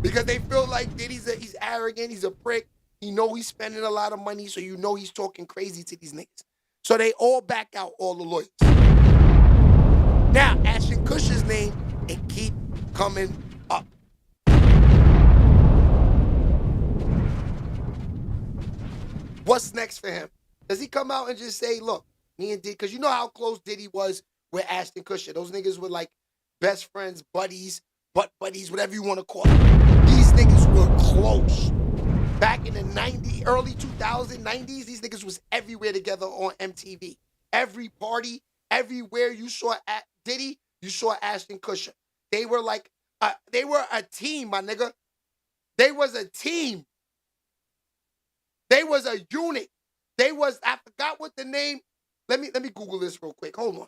[SPEAKER 1] Because they feel like Diddy's he's arrogant, he's a prick. You know he's spending a lot of money, so you know he's talking crazy to these niggas. So they all back out, all the lawyers. Now, Ashton Kutcher's name, it keep coming up. What's next for him? Does he come out and just say, look, me and Diddy, because you know how close Diddy was with Ashton Kutcher. Those niggas were like best friends, buddies, butt buddies, whatever you want to call it. These niggas were close. Back in the 90s, early 2000s, 90s, these niggas was everywhere together on MTV. Every party, everywhere you saw Diddy, you saw Ashton Kutcher. They were like, they were a team, my nigga. They was a team. They was a unit. They was, I forgot what the name, let me Google this real quick. Hold on.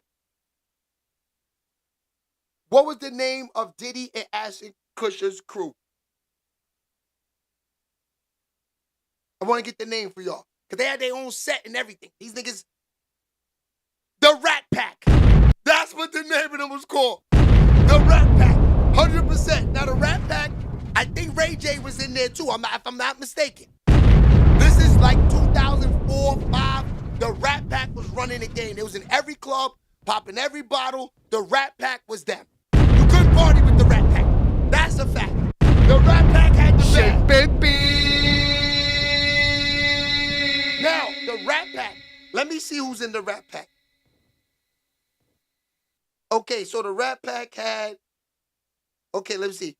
[SPEAKER 1] What was the name of Diddy and Ashton Kutcher's crew? I want to get the name for y'all. Because they had their own set and everything. These niggas, the Rat Pack. That's what the name of them was called. The Rat Pack. 100%. Now the Rat Pack, I think Ray J was in there too, if I'm not mistaken. This is like 2004, 5. The Rat Pack was running the game. It was in every club, popping every bottle. The Rat Pack was them. You couldn't party with the Rat Pack. That's a fact. The Rat Pack had the bag.
[SPEAKER 2] Baby.
[SPEAKER 1] Now, the Rat Pack. Let me see who's in the Rat Pack. Okay, so the Rat Pack had... Okay, let me see.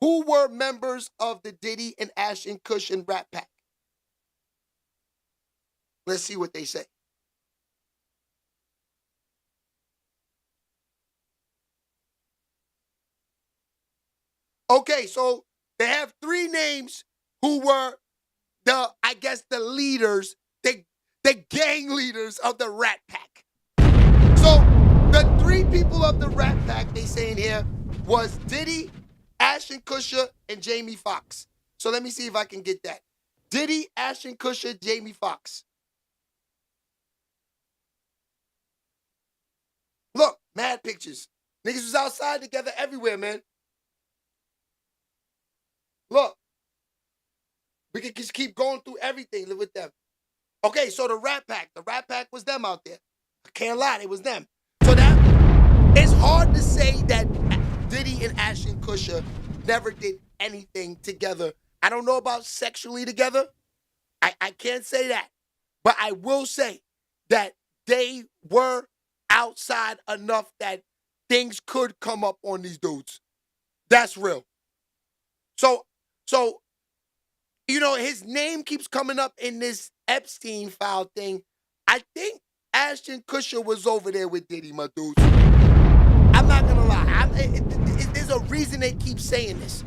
[SPEAKER 1] Who were members of the Diddy and Ashton Kutcher Rat Pack? Let's see what they say. Okay, so they have 3 names who were I guess the leaders, the gang leaders of the Rat Pack. So the 3 people of the Rat Pack, they say in here, was Diddy, Ashton Kutcher, and Jamie Foxx. So let me see if I can get that. Diddy, Ashton Kutcher, Jamie Foxx. Look, mad pictures. Niggas was outside together everywhere, man. Look. We can just keep going through everything with them. Okay, so the Rat Pack was them out there. I can't lie, it was them. So that, it's hard to say that Diddy and Ashton Kutcher never did anything together. I don't know about sexually together. I can't say that. But I will say that they were outside enough that things could come up on these dudes. That's real. So, you know, his name keeps coming up in this Epstein file thing. I think Ashton Kutcher was over there with Diddy, my dudes. I'm not gonna lie. There's a reason they keep saying this.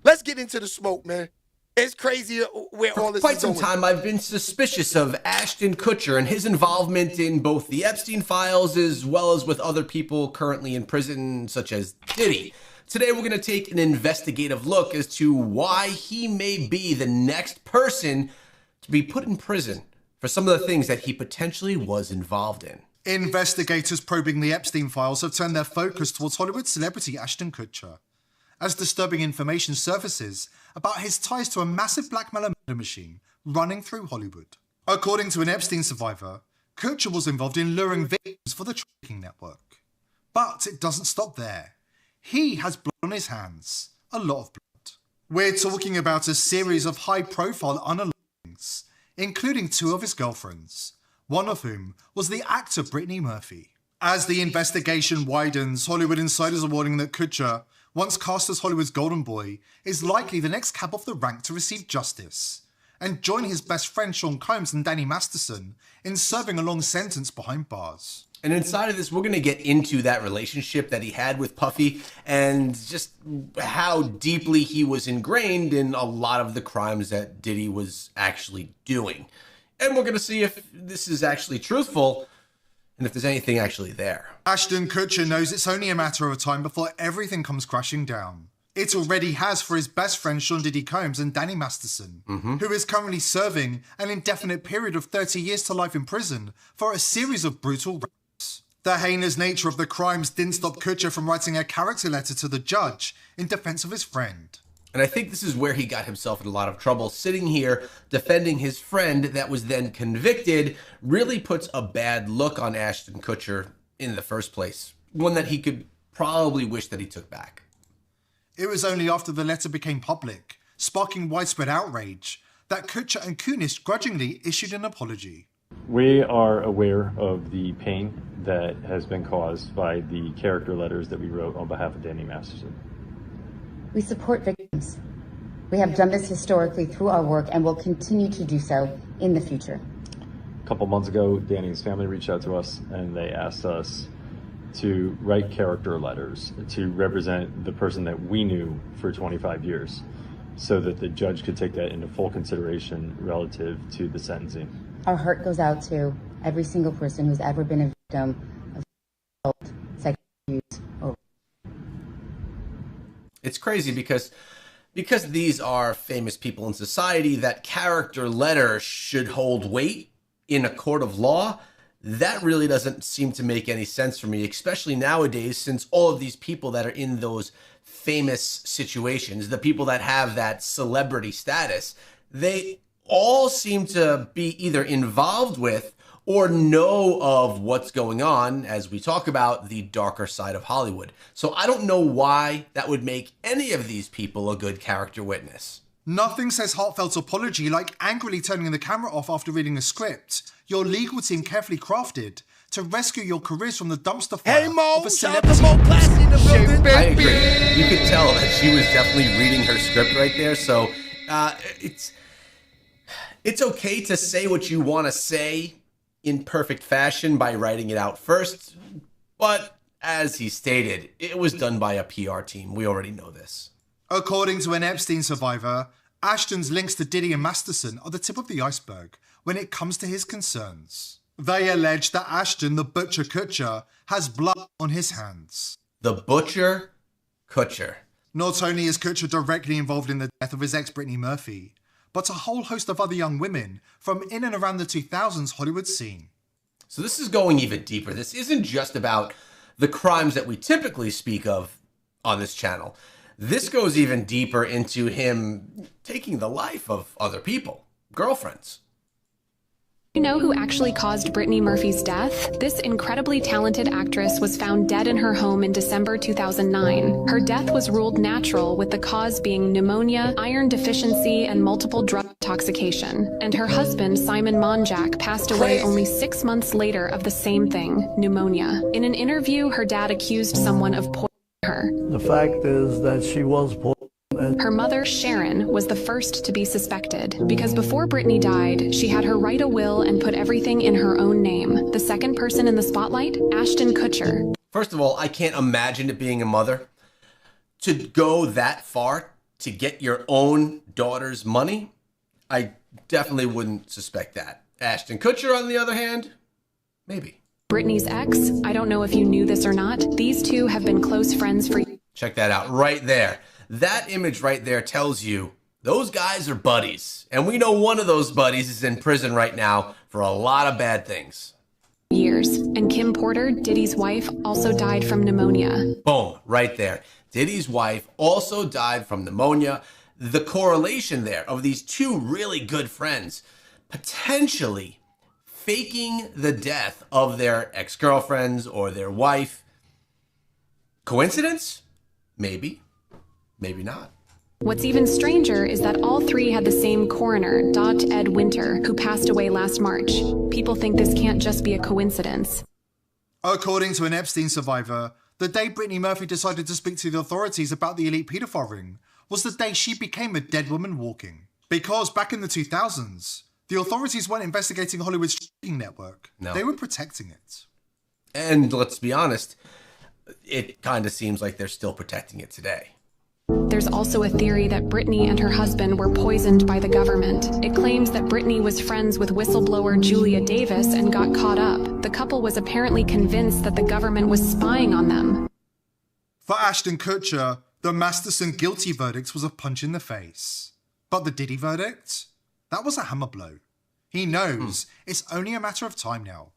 [SPEAKER 1] Let's get into the smoke, man. It's crazy where all this is going.
[SPEAKER 7] For quite some time, I've been suspicious of Ashton Kutcher and his involvement in both the Epstein files as well as with other people currently in prison, such as Diddy. Today, we're going to take an investigative look as to why he may be the next person to be put in prison for some of the things that he potentially was involved in.
[SPEAKER 8] Investigators probing the Epstein files have turned their focus towards Hollywood celebrity Ashton Kutcher, as disturbing information surfaces about his ties to a massive blackmail murder machine running through Hollywood. According to an Epstein survivor, Kutcher was involved in luring victims for the trafficking network. But it doesn't stop there. He has blood on his hands, a lot of blood. We're talking about a series of high-profile unalivings, including 2 of his girlfriends, one of whom was the actor Brittany Murphy. As the investigation widens, Hollywood insiders are warning that Kutcher, once cast as Hollywood's golden boy, is likely the next cab off the rank to receive justice, and join his best friend Sean Combs and Danny Masterson in serving a long sentence behind bars.
[SPEAKER 7] And inside of this, we're going to get into that relationship that he had with Puffy and just how deeply he was ingrained in a lot of the crimes that Diddy was actually doing. And we're going to see if this is actually truthful and if there's anything actually there.
[SPEAKER 8] Ashton Kutcher knows it's only a matter of time before everything comes crashing down. It already has for his best friend Sean Diddy Combs and Danny Masterson, who is currently serving an indefinite period of 30 years to life in prison for a series of brutal rapes. The heinous nature of the crimes didn't stop Kutcher from writing a character letter to the judge in defense of his friend.
[SPEAKER 7] And I think this is where he got himself in a lot of trouble. Sitting here defending his friend that was then convicted really puts a bad look on Ashton Kutcher in the first place. One that he could probably wish that he took back.
[SPEAKER 8] It was only after the letter became public, sparking widespread outrage, that Kutcher and Kunis grudgingly issued an apology.
[SPEAKER 9] We are aware of the pain that has been caused by the character letters that we wrote on behalf of Danny Masterson.
[SPEAKER 10] We support victims. We have done this historically through our work and will continue to do so in the future.
[SPEAKER 9] A couple months ago, Danny's family reached out to us and they asked us to write character letters to represent the person that we knew for 25 years so that the judge could take that into full consideration relative to the sentencing.
[SPEAKER 10] Our heart goes out to every single person who's ever been a victim of sexual abuse.
[SPEAKER 7] It's crazy because these are famous people in society, that character letter should hold weight in a court of law. That really doesn't seem to make any sense for me, especially nowadays, since all of these people that are in those famous situations, the people that have that celebrity status, they all seem to be either involved with or know of what's going on as we talk about the darker side of Hollywood. So I don't know why that would make any of these people a good character witness.
[SPEAKER 8] Nothing says heartfelt apology like angrily turning the camera off after reading a script your legal team carefully crafted to rescue your careers from the dumpster fire.
[SPEAKER 1] Hey Mo,
[SPEAKER 8] of a
[SPEAKER 1] shout out to Mo Classy in the building.
[SPEAKER 7] I agree. You could tell that she was definitely reading her script right there. So it's okay to say what you want to say in perfect fashion by writing it out first. But as he stated, it was done by a PR team. We already know this.
[SPEAKER 8] According to an Epstein survivor, Ashton's links to Diddy and Masterson are the tip of the iceberg when it comes to his concerns. They allege that Ashton, the Butcher Kutcher, has blood on his hands.
[SPEAKER 7] The Butcher Kutcher.
[SPEAKER 8] Not only is Kutcher directly involved in the death of his ex Brittany Murphy, but a whole host of other young women from in and around the 2000s Hollywood scene.
[SPEAKER 7] So this is going even deeper. This isn't just about the crimes that we typically speak of on this channel. This goes even deeper into him taking the life of other people, girlfriends.
[SPEAKER 11] You know who actually caused Brittany Murphy's death? This incredibly talented actress was found dead in her home in December 2009. Her death was ruled natural, with the cause being pneumonia, iron deficiency, and multiple drug intoxication. And her husband, Simon Monjack, passed away only 6 months later of the same thing, pneumonia. In an interview, her dad accused someone of poisoning her.
[SPEAKER 12] The fact is that she was poisoned.
[SPEAKER 11] Her mother, Sharon, was the first to be suspected because before Brittany died, she had her write a will and put everything in her own name. The second person in the spotlight, Ashton Kutcher.
[SPEAKER 7] First of all, I can't imagine it being a mother. To go that far to get your own daughter's money, I definitely wouldn't suspect that. Ashton Kutcher, on the other hand, maybe.
[SPEAKER 11] Brittany's ex, I don't know if you knew this or not, these two have been close friends for years.
[SPEAKER 7] Check that out right there. That image right there tells you those guys are buddies. And we know one of those buddies is in prison right now for a lot of bad things.
[SPEAKER 11] And Kim Porter, Diddy's wife, also died from pneumonia.
[SPEAKER 7] Boom, right there. Diddy's wife also died from pneumonia. The correlation there of these two really good friends potentially faking the death of their ex-girlfriends or their wife. Coincidence? Maybe. Maybe not.
[SPEAKER 11] What's even stranger is that all three had the same coroner, Dot Ed Winter, who passed away last March. People think this can't just be a coincidence.
[SPEAKER 8] According to an Epstein survivor, the day Brittany Murphy decided to speak to the authorities about the elite paedophile ring was the day she became a dead woman walking. Because back in the 2000s, the authorities weren't investigating Hollywood's trafficking network.
[SPEAKER 7] No.
[SPEAKER 8] They were protecting it.
[SPEAKER 7] And let's be honest, it kind of seems like they're still protecting it today.
[SPEAKER 11] There's also a theory that Brittany and her husband were poisoned by the government. It claims that Brittany was friends with whistleblower Julia Davis and got caught up. The couple was apparently convinced that the government was spying on them.
[SPEAKER 8] For Ashton Kutcher, the Masterson guilty verdict was a punch in the face. But the Diddy verdict? That was a hammer blow. He knows it's only a matter of time now.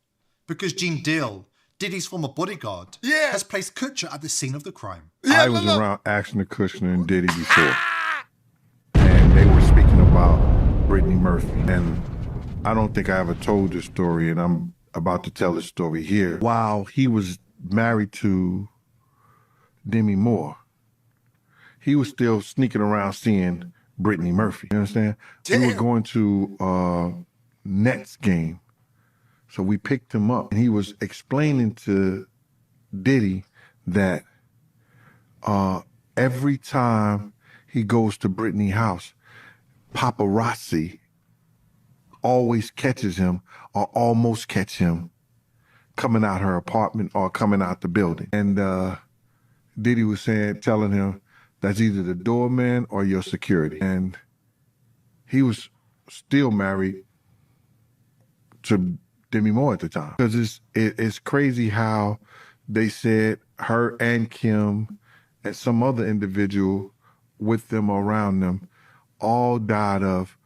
[SPEAKER 8] Because Gene Deal, Diddy's former bodyguard, has placed Kutcher at the scene of the crime.
[SPEAKER 13] I was around Ashton Kutcher and Diddy before. And they were speaking about Brittany Murphy. And I don't think I ever told this story, and I'm about to tell this story here. While he was married to Demi Moore, he was still sneaking around seeing Brittany Murphy. You understand?
[SPEAKER 1] Damn.
[SPEAKER 13] We were going to a Nets game. So we picked him up, and he was explaining to Diddy that every time he goes to Brittany's house, paparazzi always catches him or almost catch him coming out her apartment or coming out the building. And Diddy was telling him that's either the doorman or your security. And he was still married to Demi Moore at the time. Because it's crazy how they said her and Kim and some other individual with them or around them all died of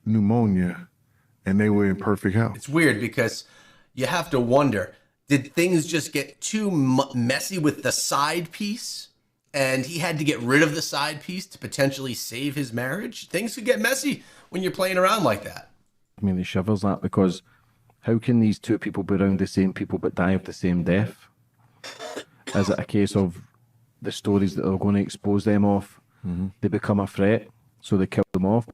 [SPEAKER 13] pneumonia, and they were in perfect health.
[SPEAKER 7] It's weird because you have to wonder, did things just get too messy with the side piece? And he had to get rid of the side piece to potentially save his marriage? Things could get messy when you're playing around like that.
[SPEAKER 14] I mean, it shivers that, because how can these two people be around the same people but die of the same death? Is it a case of the stories that are going to expose them off, they become a threat, so they kill them off?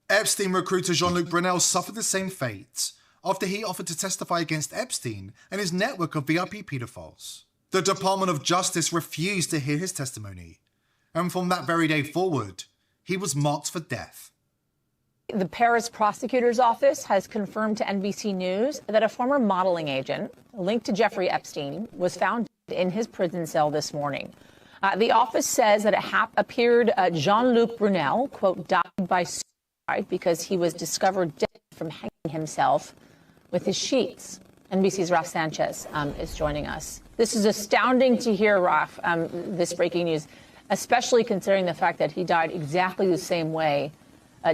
[SPEAKER 8] Epstein recruiter Jean-Luc Brunel suffered the same fate after he offered to testify against Epstein and his network of VIP pedophiles. The Department of Justice refused to hear his testimony, and from that very day forward, he was marked for death.
[SPEAKER 15] The Paris prosecutor's office has confirmed to NBC News that a former modeling agent linked to Jeffrey Epstein was found in his prison cell this morning. The office says that it appeared Jean-Luc Brunel, quote, died by suicide because he was discovered dead from hanging himself with his sheets. NBC's Raf Sanchez is joining us. This is astounding to hear, Raf, this breaking news, especially considering the fact that he died exactly the same way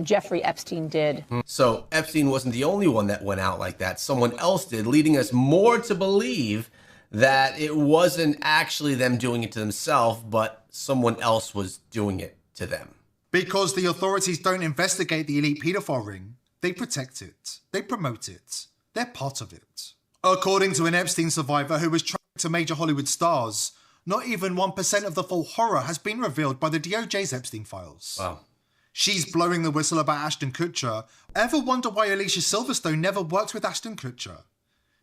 [SPEAKER 15] Jeffrey Epstein did.
[SPEAKER 7] So Epstein wasn't the only one that went out like that. Someone else did, leading us more to believe that it wasn't actually them doing it to themselves, but someone else was doing it to them.
[SPEAKER 8] Because the authorities don't investigate the elite pedophile ring, they protect it, they promote it, they're part of it. According to an Epstein survivor who was tracked to major Hollywood stars, not even 1% of the full horror has been revealed by the DOJ's Epstein files.
[SPEAKER 7] Wow.
[SPEAKER 8] She's blowing the whistle about Ashton Kutcher. Ever wonder why Alicia Silverstone never worked with Ashton Kutcher?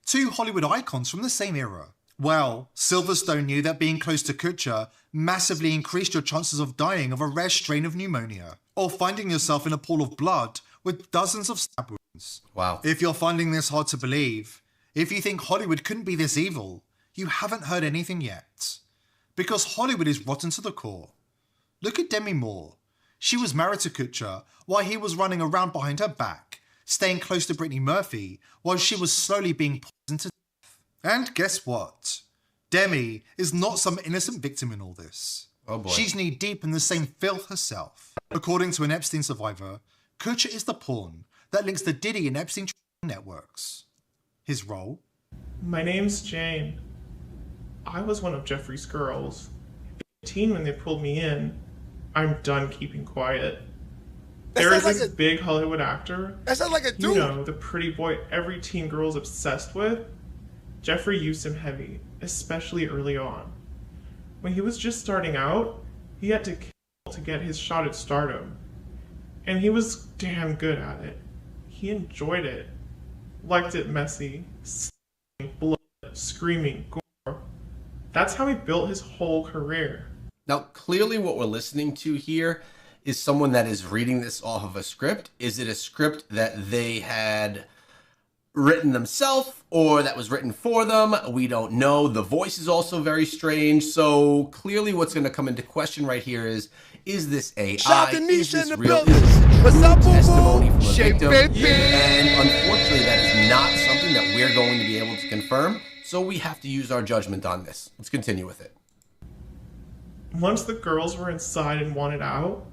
[SPEAKER 8] Two Hollywood icons from the same era. Well, Silverstone knew that being close to Kutcher massively increased your chances of dying of a rare strain of pneumonia, or finding yourself in a pool of blood with dozens of stab wounds.
[SPEAKER 7] Wow.
[SPEAKER 8] If you're finding this hard to believe, if you think Hollywood couldn't be this evil, you haven't heard anything yet. Because Hollywood is rotten to the core. Look at Demi Moore. She was married to Kutcher while he was running around behind her back, staying close to Brittany Murphy while she was slowly being poisoned to death. And guess what? Demi is not some innocent victim in all this.
[SPEAKER 7] Oh boy.
[SPEAKER 8] She's knee deep in the same filth herself. According to an Epstein survivor, Kutcher is the pawn that links the Diddy and Epstein networks. His role?
[SPEAKER 16] My name's Jane. I was one of Jeffrey's girls. 15 when they pulled me in. I'm done keeping quiet. There is this big Hollywood actor.
[SPEAKER 1] That sounds like a dude.
[SPEAKER 16] You know, the pretty boy every teen girl's obsessed with. Jeffrey used him heavy, especially early on. When he was just starting out, he had to kill to get his shot at stardom. And he was damn good at it. He enjoyed it. Liked it messy, blood, screaming, gore. That's how he built his whole career.
[SPEAKER 7] Now, clearly what we're listening to here is someone that is reading this off of a script. Is it a script that they had written themselves or that was written for them? We don't know. The voice is also very strange. So clearly what's going to come into question right here is this AI?
[SPEAKER 1] Shout out to
[SPEAKER 7] Is
[SPEAKER 1] Nisha
[SPEAKER 7] this
[SPEAKER 1] in the
[SPEAKER 7] real?
[SPEAKER 1] building.
[SPEAKER 7] Is this a
[SPEAKER 1] What's
[SPEAKER 7] true
[SPEAKER 1] up, boo-boo?
[SPEAKER 7] testimony from a
[SPEAKER 2] Shape
[SPEAKER 7] victim?
[SPEAKER 2] it,
[SPEAKER 7] And unfortunately, that is not something that we're going to be able to confirm. So we have to use our judgment on this. Let's continue with it.
[SPEAKER 16] Once the girls were inside and wanted out,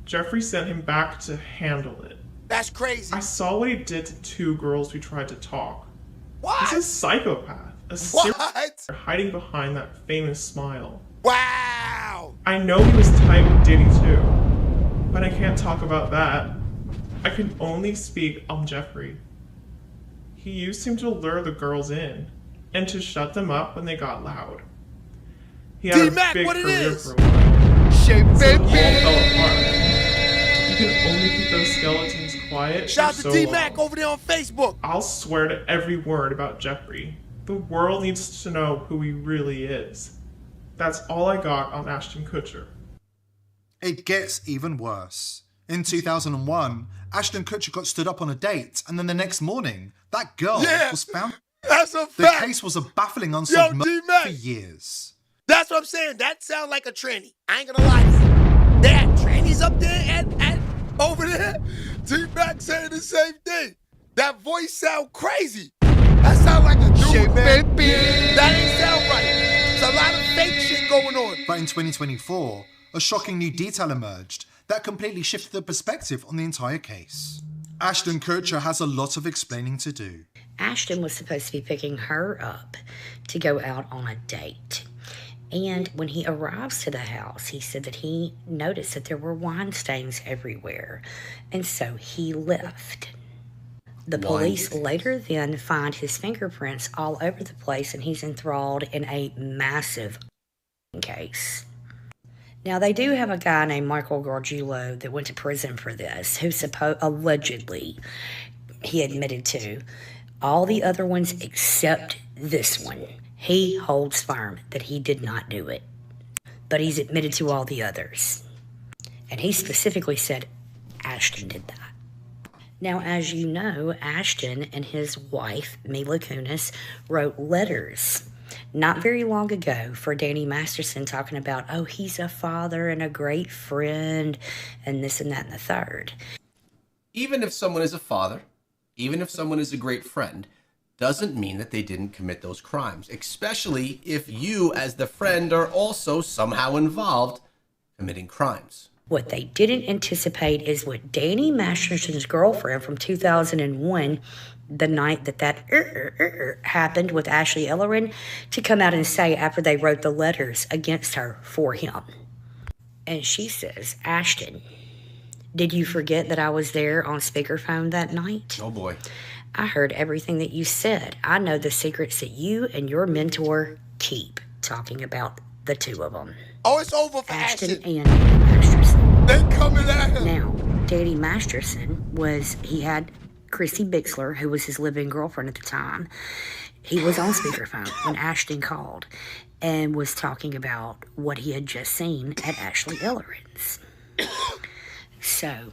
[SPEAKER 16] Jeffrey sent him back to handle it.
[SPEAKER 1] That's crazy.
[SPEAKER 16] I saw what he did to two girls who tried to talk.
[SPEAKER 1] What?
[SPEAKER 16] He's a psychopath. A serial killer hiding behind that famous smile.
[SPEAKER 1] Wow!
[SPEAKER 16] I know he was tight with Diddy too, but I can't talk about that. I can only speak on Jeffrey. He used him to lure the girls in and to shut them up when they got loud. He had
[SPEAKER 1] D-Mac,
[SPEAKER 16] a big
[SPEAKER 1] what it
[SPEAKER 16] career
[SPEAKER 1] is?
[SPEAKER 16] for a while.
[SPEAKER 2] Shape
[SPEAKER 16] So
[SPEAKER 2] it,
[SPEAKER 16] it all fell apart. can only keep those skeletons quiet
[SPEAKER 1] Shout out
[SPEAKER 16] for
[SPEAKER 1] to
[SPEAKER 16] so
[SPEAKER 1] D-Mac
[SPEAKER 16] long.
[SPEAKER 1] over there on Facebook.
[SPEAKER 16] I'll swear to every word about Jeffrey. The world needs to know who he really is. That's all I got on Ashton Kutcher.
[SPEAKER 8] It gets even worse. In 2001, Ashton Kutcher got stood up on a date, and then the next morning, that girl was found.
[SPEAKER 1] That's a
[SPEAKER 8] The
[SPEAKER 1] fact.
[SPEAKER 8] case was a baffling unsolved murder
[SPEAKER 1] D-Mac.
[SPEAKER 8] for years.
[SPEAKER 1] That's what I'm saying. That sounds like a tranny. I ain't gonna lie to you. They had trannies up there and over there. D-Mac saying the same thing. That voice sound crazy. That sound like a dude, man. That ain't sound right. There's a lot of fake shit going on.
[SPEAKER 8] But in 2024, a shocking new detail emerged that completely shifted the perspective on the entire case. Ashton Kutcher has a lot of explaining to do.
[SPEAKER 17] Ashton was supposed to be picking her up to go out on a date. And when he arrives to the house, he said that he noticed that there were wine stains everywhere. And so he left. The police later then find his fingerprints all over the place, and he's enthralled in a massive case. Now, they do have a guy named Michael Gargiulo that went to prison for this, who allegedly he admitted to. All the other ones except this one, he holds firm that he did not do it. But he's admitted to all the others. And he specifically said Ashton did that. Now, as you know, Ashton and his wife, Mila Kunis, wrote letters not very long ago for Danny Masterson, talking about, oh, he's a father and a great friend and this and that and the third.
[SPEAKER 7] Even if someone is a father, even if someone is a great friend, doesn't mean that they didn't commit those crimes, especially if you as the friend are also somehow involved committing crimes.
[SPEAKER 17] What they didn't anticipate is what Danny Masterson's girlfriend from 2001, the night that happened with Ashley Ellerin, to come out and say after they wrote the letters against her for him. And she says, Ashton, did you forget that I was there on speakerphone that night?
[SPEAKER 7] Oh boy.
[SPEAKER 17] I heard everything that you said. I know the secrets that you and your mentor keep, talking about the two of them.
[SPEAKER 1] Oh, it's over for
[SPEAKER 17] Ashton
[SPEAKER 1] Ashton.
[SPEAKER 17] and Danny Masterson.
[SPEAKER 1] They coming at him.
[SPEAKER 17] Now, Danny Masterson he had Chrissy Bixler, who was his live-in girlfriend at the time. He was on speakerphone when Ashton called and was talking about what he had just seen at Ashley Ellerin's. So,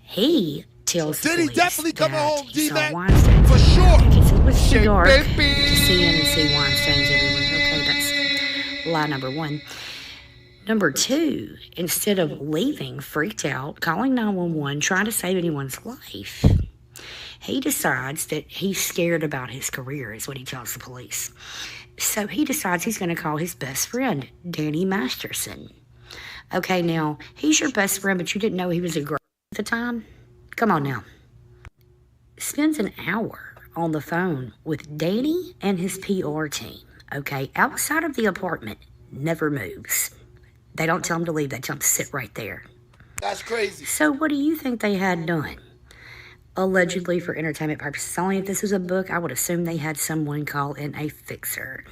[SPEAKER 17] he tells the
[SPEAKER 1] Diddy
[SPEAKER 17] police
[SPEAKER 1] definitely coming
[SPEAKER 17] that
[SPEAKER 1] home,
[SPEAKER 17] he saw
[SPEAKER 1] D-Mac.
[SPEAKER 17] Weinstein.
[SPEAKER 1] For sure.
[SPEAKER 17] Because it was too dark to
[SPEAKER 1] baby.
[SPEAKER 17] see him and see Weinsteins everywhere. Okay, that's lie number one. Number two, instead of leaving, freaked out, calling 911, trying to save anyone's life, he decides that he's scared about his career, is what he tells the police. So he decides he's going to call his best friend, Danny Masterson. Okay, now, he's your best friend, but you didn't know he was a girl at the time? Come on now. Spends an hour on the phone with Danny and his PR team, okay, outside of the apartment, never moves. They don't tell him to leave, they tell him to sit right there.
[SPEAKER 1] That's crazy.
[SPEAKER 17] So what do you think they had done? Allegedly for entertainment purposes. Only if this was a book, I would assume they had someone call in a fixer.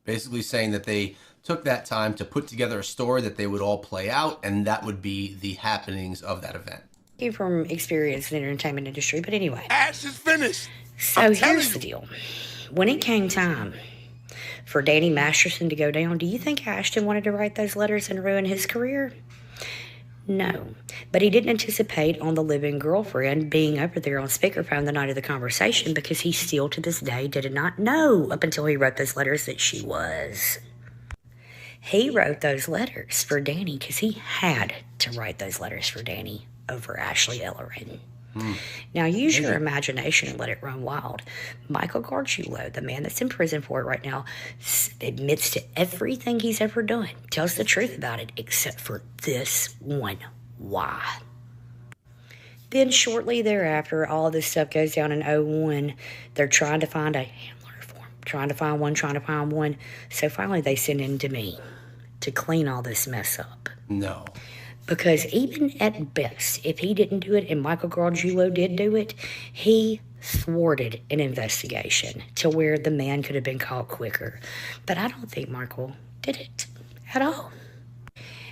[SPEAKER 7] Basically saying that they took that time to put together a story that they would all play out, and that would be the happenings of that event.
[SPEAKER 17] You from experience in the entertainment industry, but anyway.
[SPEAKER 1] Ash is finished.
[SPEAKER 17] So here's the deal. When it came time for Danny Masterson to go down, do you think Ashton wanted to write those letters and ruin his career? No. But he didn't anticipate on the living girlfriend being over there on speakerphone the night of the conversation, because he still to this day did not know up until he wrote those letters that she was. He wrote those letters for Danny because he had to write those letters for Danny over Ashley Ellerin. Now, use your imagination and let it run wild. Michael Gargiulo, the man that's in prison for it right now, admits to everything he's ever done, tells the truth about it, except for this one. Why? Then shortly thereafter, all this stuff goes down in 01. They're trying to find a handler for him, trying to find one. So finally they send him to me to clean all this mess up.
[SPEAKER 7] No.
[SPEAKER 17] Because even at best, if he didn't do it and Michael Gargiulo did do it, he thwarted an investigation to where the man could have been caught quicker. But I don't think Michael did it at all.